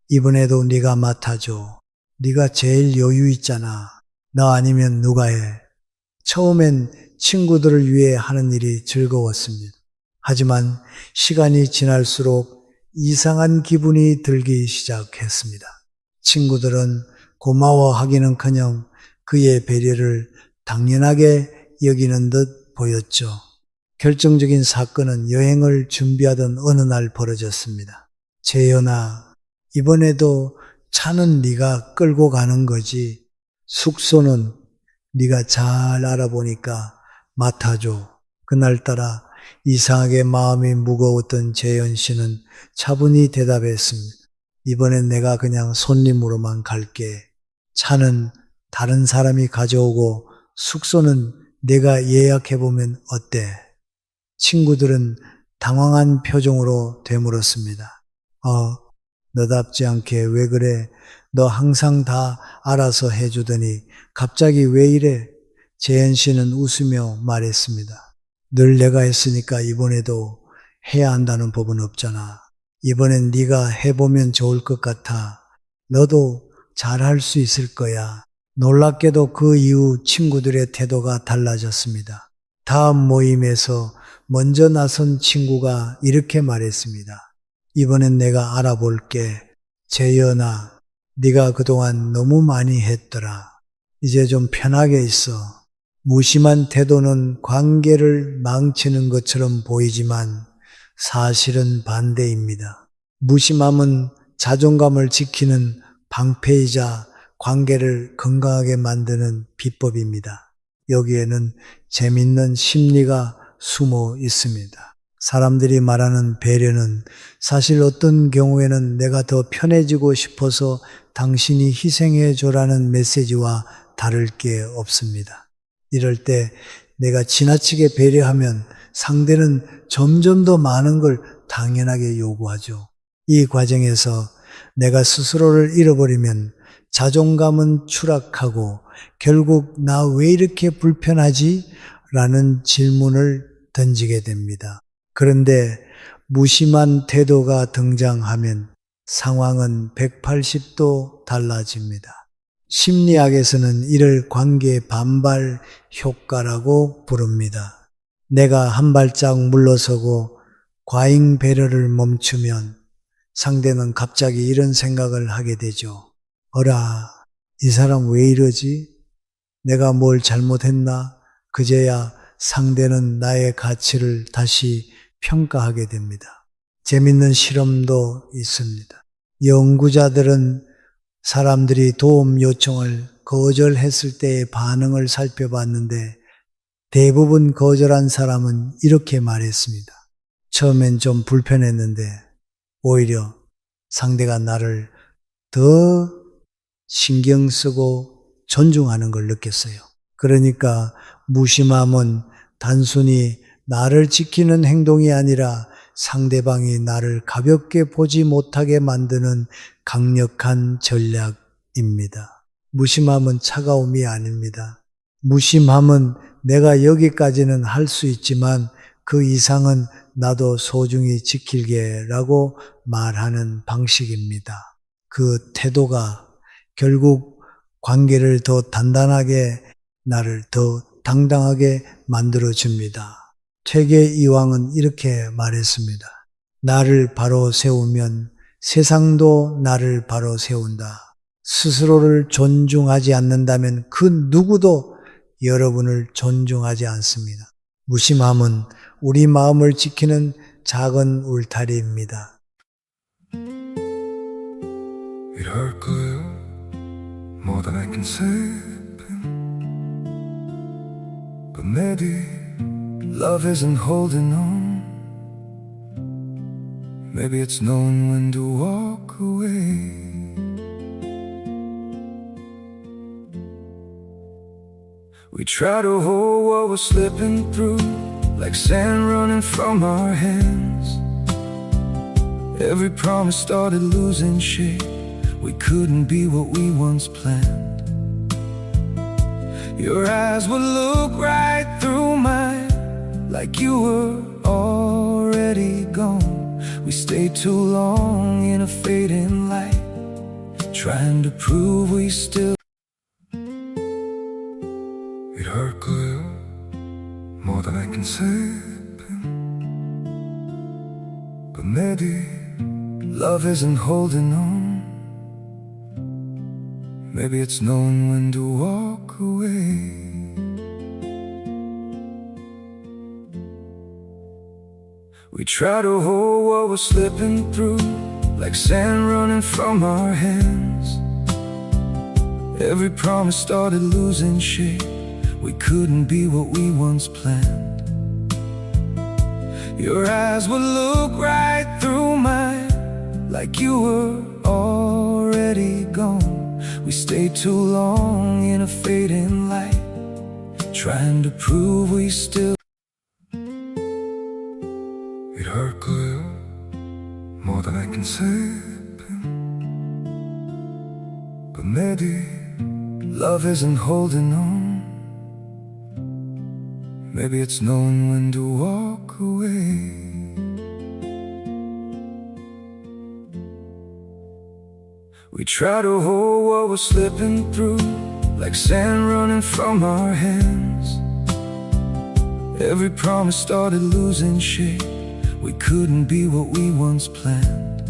이번에도 네가 맡아줘. 네가 제일 여유 있잖아. 너 아니면 누가 해? 처음엔 친구들을 위해 하는 일이 즐거웠습니다. 하지만 시간이 지날수록 이상한 기분이 들기 시작했습니다. 친구들은 고마워하기는커녕 그의 배려를 당연하게 여기는 듯 보였죠. 결정적인 사건은 여행을 준비하던 어느 날 벌어졌습니다. 재현아, 이번에도 차는 네가 끌고 가는 거지. 숙소는 네가 잘 알아보니까 맡아줘. 그날따라 이상하게 마음이 무거웠던 재현 씨는 차분히 대답했습니다. 이번엔 내가 그냥 손님으로만 갈게. 차는 다른 사람이 가져오고 숙소는 내가 예약해보면 어때? 친구들은 당황한 표정으로 되물었습니다. 너답지 않게 왜 그래? 너 항상 다 알아서 해주더니 갑자기 왜 이래? 재현 씨는 웃으며 말했습니다. 늘 내가 했으니까 이번에도 해야 한다는 법은 없잖아. 이번엔 네가 해보면 좋을 것 같아. 너도 잘할 수 있을 거야. 놀랍게도 그 이후 친구들의 태도가 달라졌습니다. 다음 모임에서 먼저 나선 친구가 이렇게 말했습니다. 이번엔 내가 알아볼게. 재현아, 네가 그동안 너무 많이 했더라. 이제 좀 편하게 있어. 무심한 태도는 관계를 망치는 것처럼 보이지만 사실은 반대입니다. 무심함은 자존감을 지키는 방패이자 관계를 건강하게 만드는 비법입니다. 여기에는 재밌는 심리가 숨어 있습니다. 사람들이 말하는 배려는 사실 어떤 경우에는 내가 더 편해지고 싶어서 당신이 희생해 줘라는 메시지와 다를 게 없습니다. 이럴 때 내가 지나치게 배려하면 상대는 점점 더 많은 걸 당연하게 요구하죠. 이 과정에서 내가 스스로를 잃어버리면 자존감은 추락하고 결국 나 왜 이렇게 불편하지? 라는 질문을 던지게 됩니다. 그런데 무심한 태도가 등장하면 상황은 180도 달라집니다. 심리학에서는 이를 관계 반발 효과라고 부릅니다. 내가 한 발짝 물러서고 과잉 배려를 멈추면 상대는 갑자기 이런 생각을 하게 되죠. 어라, 이 사람 왜 이러지? 내가 뭘 잘못했나? 그제야 상대는 나의 가치를 다시 평가하게 됩니다. 재밌는 실험도 있습니다. 연구자들은 사람들이 도움 요청을 거절했을 때의 반응을 살펴봤는데 대부분 거절한 사람은 이렇게 말했습니다. 처음엔 좀 불편했는데 오히려 상대가 나를 더 신경 쓰고 존중하는 걸 느꼈어요. 그러니까 무심함은 단순히 나를 지키는 행동이 아니라 상대방이 나를 가볍게 보지 못하게 만드는 강력한 전략입니다. 무심함은 차가움이 아닙니다. 무심함은 내가 여기까지는 할 수 있지만 그 이상은 나도 소중히 지킬게라고 말하는 방식입니다. 그 태도가 결국 관계를 더 단단하게 나를 더 당당하게 만들어줍니다. 퇴계 이황은 이렇게 말했습니다. 나를 바로 세우면 세상도 나를 바로 세운다. 스스로를 존중하지 않는다면 그 누구도 여러분을 존중하지 않습니다. 무심함은 우리 마음을 지키는 작은 울타리입니다. It hurt good, more than I can say. But maybe love isn't holding on. Maybe it's knowing when to walk away. We try to hold what we're slipping through, like sand running from our hands. Every promise started losing shape. We couldn't be what we once planned. Your eyes would look right through mine, like you were already gone. We stayed too long in a fading light, trying to prove we still. It hurt good, more than I can say. But maybe love isn't holding on. Maybe it's knowing when to walk away. We try to hold what we're slipping through, like sand running from our hands. Every promise started losing shape. We couldn't be what we once planned. Your eyes would look right through mine, like you were already gone. We stayed too long in a fading light, trying to prove we still. It hurt good, more than I can say. But maybe love isn't holding on. Maybe it's knowing when to walk away. We try to hold what we're slipping through, like sand running from our hands. Every promise started losing shape. We couldn't be what we once planned.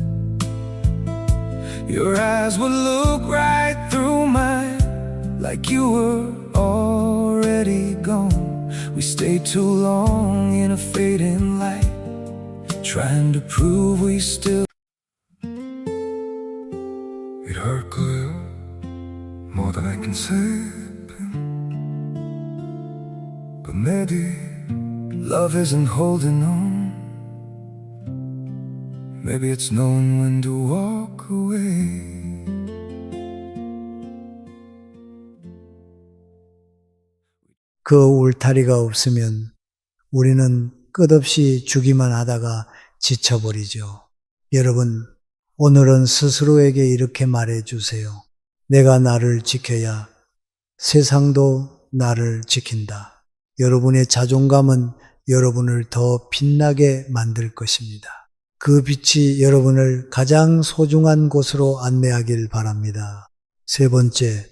Your eyes would look right through mine, like you were already gone. We stayed too long in a fading light, trying to prove we still. It hurt good, more than I can say. But maybe love isn't holding on. Maybe it's knowing when to walk away. 그 울타리가 없으면 우리는 끝없이 주기만 하다가 지쳐버리죠. 여러분, 오늘은 스스로에게 이렇게 말해주세요. 내가 나를 지켜야 세상도 나를 지킨다. 여러분의 자존감은 여러분을 더 빛나게 만들 것입니다. 그 빛이 여러분을 가장 소중한 곳으로 안내하길 바랍니다. 세 번째,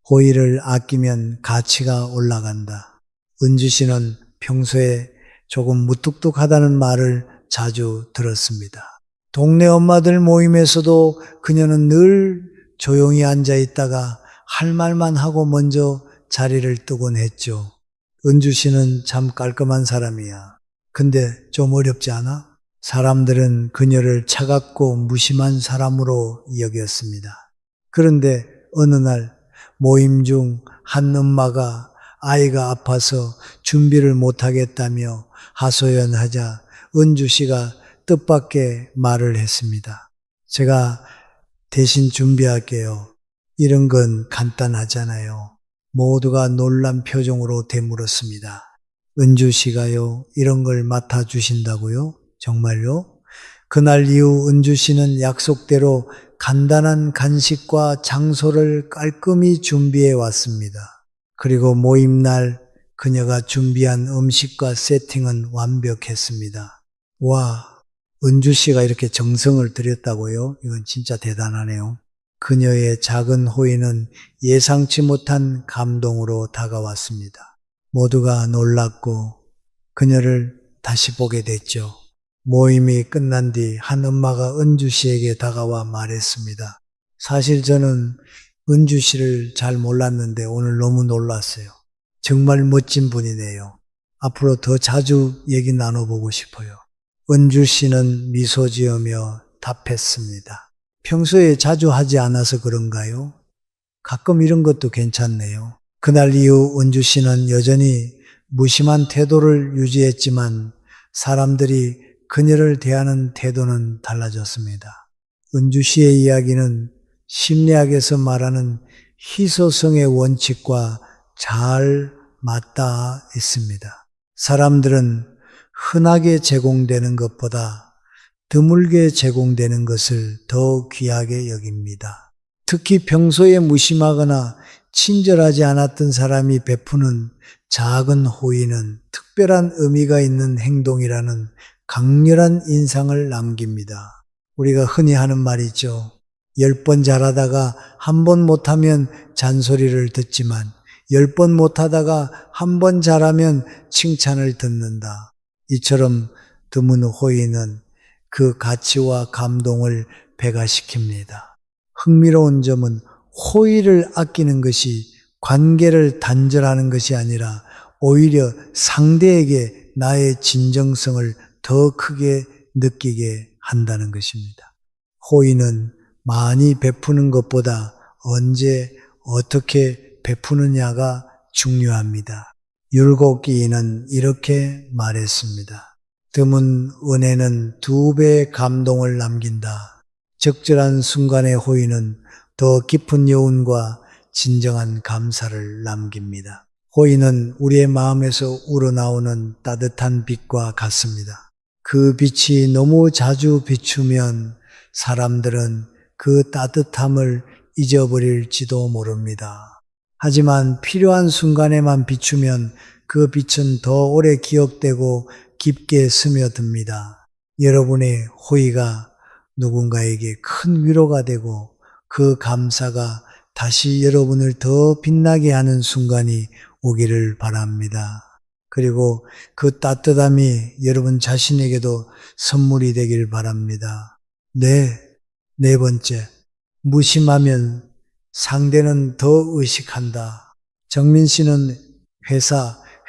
호의를 아끼면 가치가 올라간다. 은주 씨는 평소에 조금 무뚝뚝하다는 말을 자주 들었습니다. 동네 엄마들 모임에서도 그녀는 늘 조용히 앉아 있다가 할 말만 하고 먼저 자리를 뜨곤 했죠. 은주 씨는 참 깔끔한 사람이야. 근데 좀 어렵지 않아? 사람들은 그녀를 차갑고 무심한 사람으로 여겼습니다. 그런데 어느 날 모임 중 한 엄마가 아이가 아파서 준비를 못하겠다며 하소연하자 은주 씨가 뜻밖의 말을 했습니다. 제가 대신 준비할게요. 이런 건 간단하잖아요. 모두가 놀란 표정으로 되물었습니다. 은주 씨가요, 이런 걸 맡아주신다고요? 정말요? 그날 이후 은주 씨는 약속대로 간단한 간식과 장소를 깔끔히 준비해 왔습니다. 그리고 모임날 그녀가 준비한 음식과 세팅은 완벽했습니다. 와, 은주 씨가 이렇게 정성을 들였다고요? 이건 진짜 대단하네요. 그녀의 작은 호의는 예상치 못한 감동으로 다가왔습니다. 모두가 놀랐고 그녀를 다시 보게 됐죠. 모임이 끝난 뒤 한 엄마가 은주 씨에게 다가와 말했습니다. 사실 저는 은주 씨를 잘 몰랐는데 오늘 너무 놀랐어요. 정말 멋진 분이네요. 앞으로 더 자주 얘기 나눠보고 싶어요. 은주 씨는 미소 지으며 답했습니다. 평소에 자주 하지 않아서 그런가요? 가끔 이런 것도 괜찮네요. 그날 이후 은주 씨는 여전히 무심한 태도를 유지했지만 사람들이 그녀를 대하는 태도는 달라졌습니다. 은주 씨의 이야기는 심리학에서 말하는 희소성의 원칙과 잘 맞닿아 있습니다. 사람들은 흔하게 제공되는 것보다 드물게 제공되는 것을 더 귀하게 여깁니다. 특히 평소에 무심하거나 친절하지 않았던 사람이 베푸는 작은 호의는 특별한 의미가 있는 행동이라는 강렬한 인상을 남깁니다. 우리가 흔히 하는 말이죠. 10번 잘하다가 한 번 못하면 잔소리를 듣지만 10번 못하다가 한 번 잘하면 칭찬을 듣는다. 이처럼 드문 호의는 그 가치와 감동을 배가시킵니다. 흥미로운 점은 호의를 아끼는 것이 관계를 단절하는 것이 아니라 오히려 상대에게 나의 진정성을 더 크게 느끼게 한다는 것입니다. 호의는 많이 베푸는 것보다 언제 어떻게 베푸느냐가 중요합니다. 율곡기인은 이렇게 말했습니다. 드문 은혜는 2배의 감동을 남긴다. 적절한 순간의 호의는 더 깊은 여운과 진정한 감사를 남깁니다. 호의는 우리의 마음에서 우러나오는 따뜻한 빛과 같습니다. 그 빛이 너무 자주 비추면 사람들은 그 따뜻함을 잊어버릴지도 모릅니다. 하지만 필요한 순간에만 비추면 그 빛은 더 오래 기억되고 깊게 스며듭니다. 여러분의 호의가 누군가에게 큰 위로가 되고 그 감사가 다시 여러분을 더 빛나게 하는 순간이 오기를 바랍니다. 그리고 그 따뜻함이 여러분 자신에게도 선물이 되길 바랍니다. 네 번째, 무심하면 상대는 더 의식한다. 정민 씨는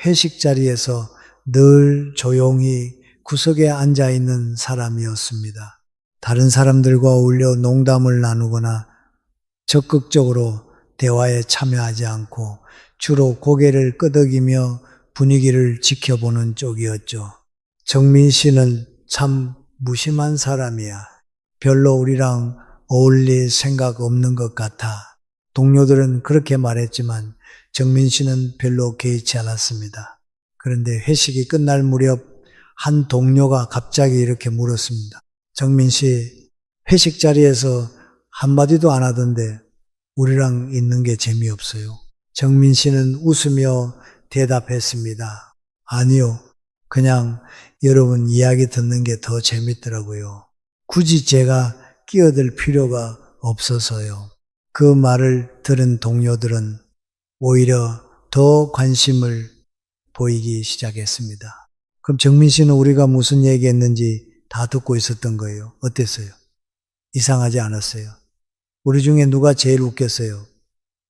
회식 자리에서 늘 조용히 구석에 앉아 있는 사람이었습니다. 다른 사람들과 어울려 농담을 나누거나 적극적으로 대화에 참여하지 않고 주로 고개를 끄덕이며 분위기를 지켜보는 쪽이었죠. 정민 씨는 참 무심한 사람이야. 별로 우리랑 어울릴 생각 없는 것 같아. 동료들은 그렇게 말했지만 정민 씨는 별로 개의치 않았습니다. 그런데 회식이 끝날 무렵 한 동료가 갑자기 이렇게 물었습니다. 정민 씨, 회식 자리에서 한마디도 안 하던데 우리랑 있는 게 재미없어요? 정민 씨는 웃으며 대답했습니다. 아니요. 그냥 여러분 이야기 듣는 게 더 재밌더라고요. 굳이 제가 끼어들 필요가 없어서요. 그 말을 들은 동료들은 오히려 더 관심을 보이기 시작했습니다. 그럼 정민 씨는 우리가 무슨 얘기했는지 다 듣고 있었던 거예요. 어땠어요? 이상하지 않았어요? 우리 중에 누가 제일 웃겼어요?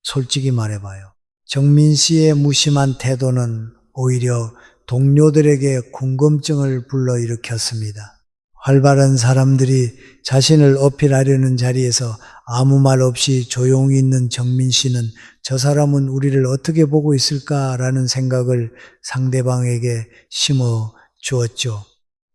솔직히 말해봐요. 정민 씨의 무심한 태도는 오히려 동료들에게 궁금증을 불러일으켰습니다. 활발한 사람들이 자신을 어필하려는 자리에서 아무 말 없이 조용히 있는 정민 씨는 저 사람은 우리를 어떻게 보고 있을까라는 생각을 상대방에게 심어 주었죠.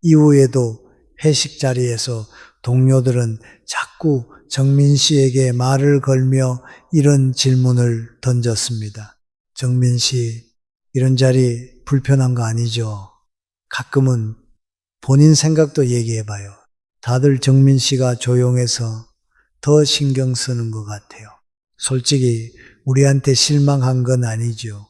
이후에도 회식 자리에서 동료들은 자꾸 정민 씨에게 말을 걸며 이런 질문을 던졌습니다. 정민 씨, 이런 자리 불편한 거 아니죠? 가끔은 본인 생각도 얘기해봐요. 다들 정민 씨가 조용해서 더 신경 쓰는 것 같아요. 솔직히 우리한테 실망한 건 아니죠.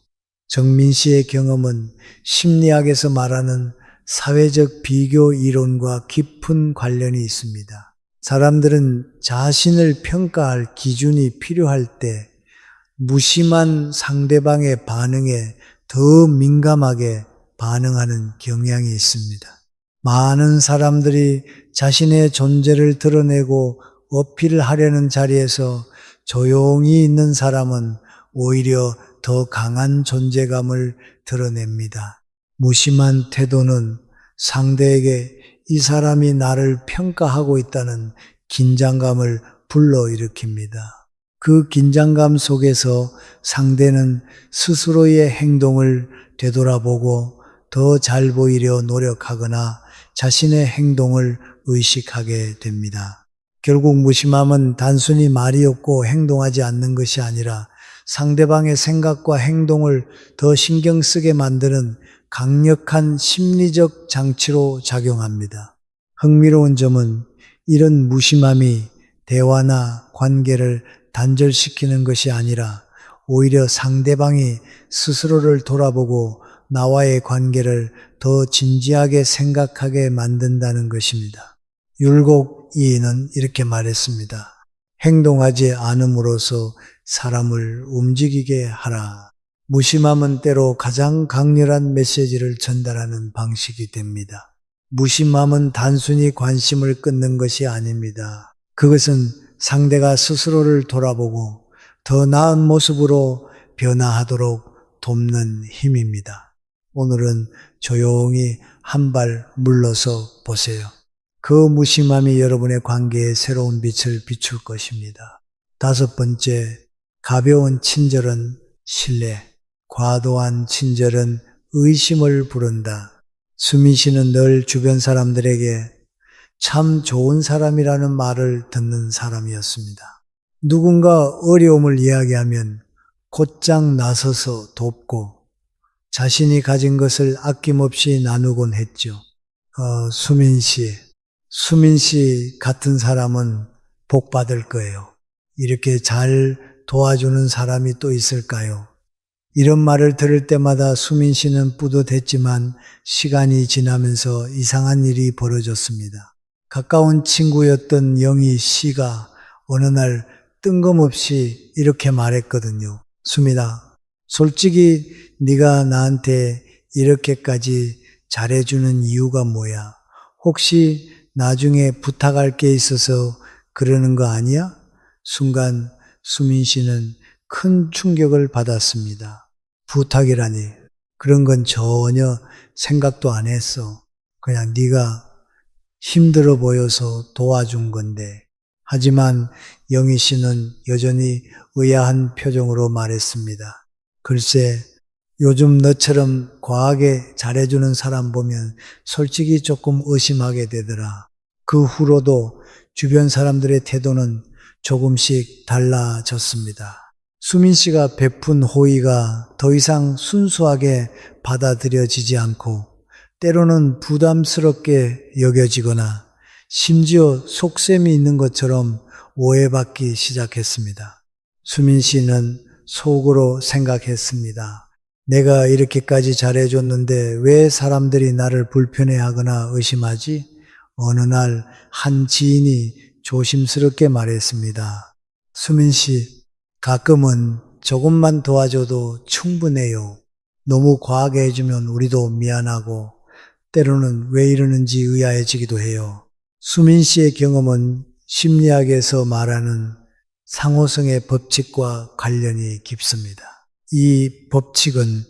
정민 씨의 경험은 심리학에서 말하는 사회적 비교 이론과 깊은 관련이 있습니다. 사람들은 자신을 평가할 기준이 필요할 때 무심한 상대방의 반응에 더 민감하게 반응하는 경향이 있습니다. 많은 사람들이 자신의 존재를 드러내고 어필하려는 자리에서 조용히 있는 사람은 오히려 더 강한 존재감을 드러냅니다. 무심한 태도는 상대에게 이 사람이 나를 평가하고 있다는 긴장감을 불러일으킵니다. 그 긴장감 속에서 상대는 스스로의 행동을 되돌아보고 더 잘 보이려 노력하거나 자신의 행동을 의식하게 됩니다. 결국 무심함은 단순히 말이 없고 행동하지 않는 것이 아니라 상대방의 생각과 행동을 더 신경 쓰게 만드는 강력한 심리적 장치로 작용합니다. 흥미로운 점은 이런 무심함이 대화나 관계를 단절시키는 것이 아니라 오히려 상대방이 스스로를 돌아보고 나와의 관계를 더 진지하게 생각하게 만든다는 것입니다. 율곡이인은 이렇게 말했습니다. 행동하지 않음으로써 사람을 움직이게 하라. 무심함은 때로 가장 강렬한 메시지를 전달하는 방식이 됩니다. 무심함은 단순히 관심을 끊는 것이 아닙니다. 그것은 상대가 스스로를 돌아보고 더 나은 모습으로 변화하도록 돕는 힘입니다. 오늘은 조용히 한 발 물러서 보세요. 그 무심함이 여러분의 관계에 새로운 빛을 비출 것입니다. 5번째, 가벼운 친절은 신뢰, 과도한 친절은 의심을 부른다. 수민 씨는 늘 주변 사람들에게 참 좋은 사람이라는 말을 듣는 사람이었습니다. 누군가 어려움을 이야기하면 곧장 나서서 돕고 자신이 가진 것을 아낌없이 나누곤 했죠. 수민 씨 같은 사람은 복 받을 거예요. 이렇게 잘 도와주는 사람이 또 있을까요? 이런 말을 들을 때마다 수민 씨는 뿌듯했지만 시간이 지나면서 이상한 일이 벌어졌습니다. 가까운 친구였던 영희 씨가 어느 날 뜬금없이 이렇게 말했거든요. 수민아, 솔직히 네가 나한테 이렇게까지 잘해주는 이유가 뭐야? 혹시 나중에 부탁할 게 있어서 그러는 거 아니야? 순간 수민 씨는 큰 충격을 받았습니다. 부탁이라니, 그런 건 전혀 생각도 안 했어. 그냥 네가 힘들어 보여서 도와준 건데. 하지만 영희 씨는 여전히 의아한 표정으로 말했습니다. 글쎄, 요즘 너처럼 과하게 잘해주는 사람 보면 솔직히 조금 의심하게 되더라. 그 후로도 주변 사람들의 태도는 조금씩 달라졌습니다. 수민 씨가 베푼 호의가 더 이상 순수하게 받아들여지지 않고 때로는 부담스럽게 여겨지거나 심지어 속셈이 있는 것처럼 오해받기 시작했습니다. 수민 씨는 속으로 생각했습니다. 내가 이렇게까지 잘해줬는데 왜 사람들이 나를 불편해하거나 의심하지? 어느 날 한 지인이 조심스럽게 말했습니다. 수민 씨, 가끔은 조금만 도와줘도 충분해요. 너무 과하게 해주면 우리도 미안하고 때로는 왜 이러는지 의아해지기도 해요. 수민 씨의 경험은 심리학에서 말하는 상호성의 법칙과 관련이 깊습니다. 이 법칙은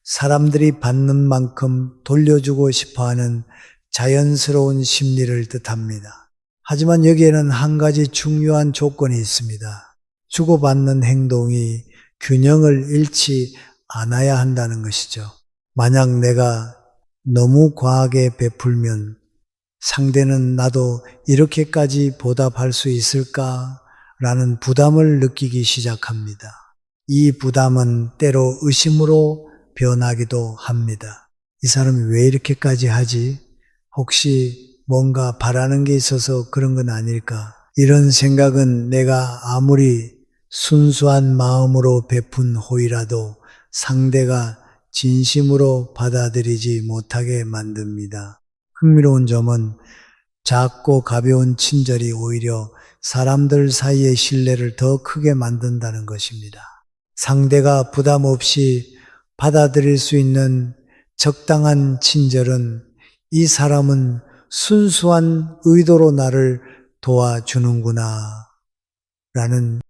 사람들이 받는 만큼 돌려주고 싶어하는 자연스러운 심리를 뜻합니다. 하지만 여기에는 한 가지 중요한 조건이 있습니다. 주고받는 행동이 균형을 잃지 않아야 한다는 것이죠. 만약 내가 너무 과하게 베풀면 상대는 나도 이렇게까지 보답할 수 있을까라는 부담을 느끼기 시작합니다. 이 부담은 때로 의심으로 변하기도 합니다. 이 사람이 왜 이렇게까지 하지? 혹시 뭔가 바라는 게 있어서 그런 건 아닐까? 이런 생각은 내가 아무리 순수한 마음으로 베푼 호의라도 상대가 진심으로 받아들이지 못하게 만듭니다. 흥미로운 점은 작고 가벼운 친절이 오히려 사람들 사이의 신뢰를 더 크게 만든다는 것입니다. 상대가 부담 없이 받아들일 수 있는 적당한 친절은 이 사람은 순수한 의도로 나를 도와주는구나 라는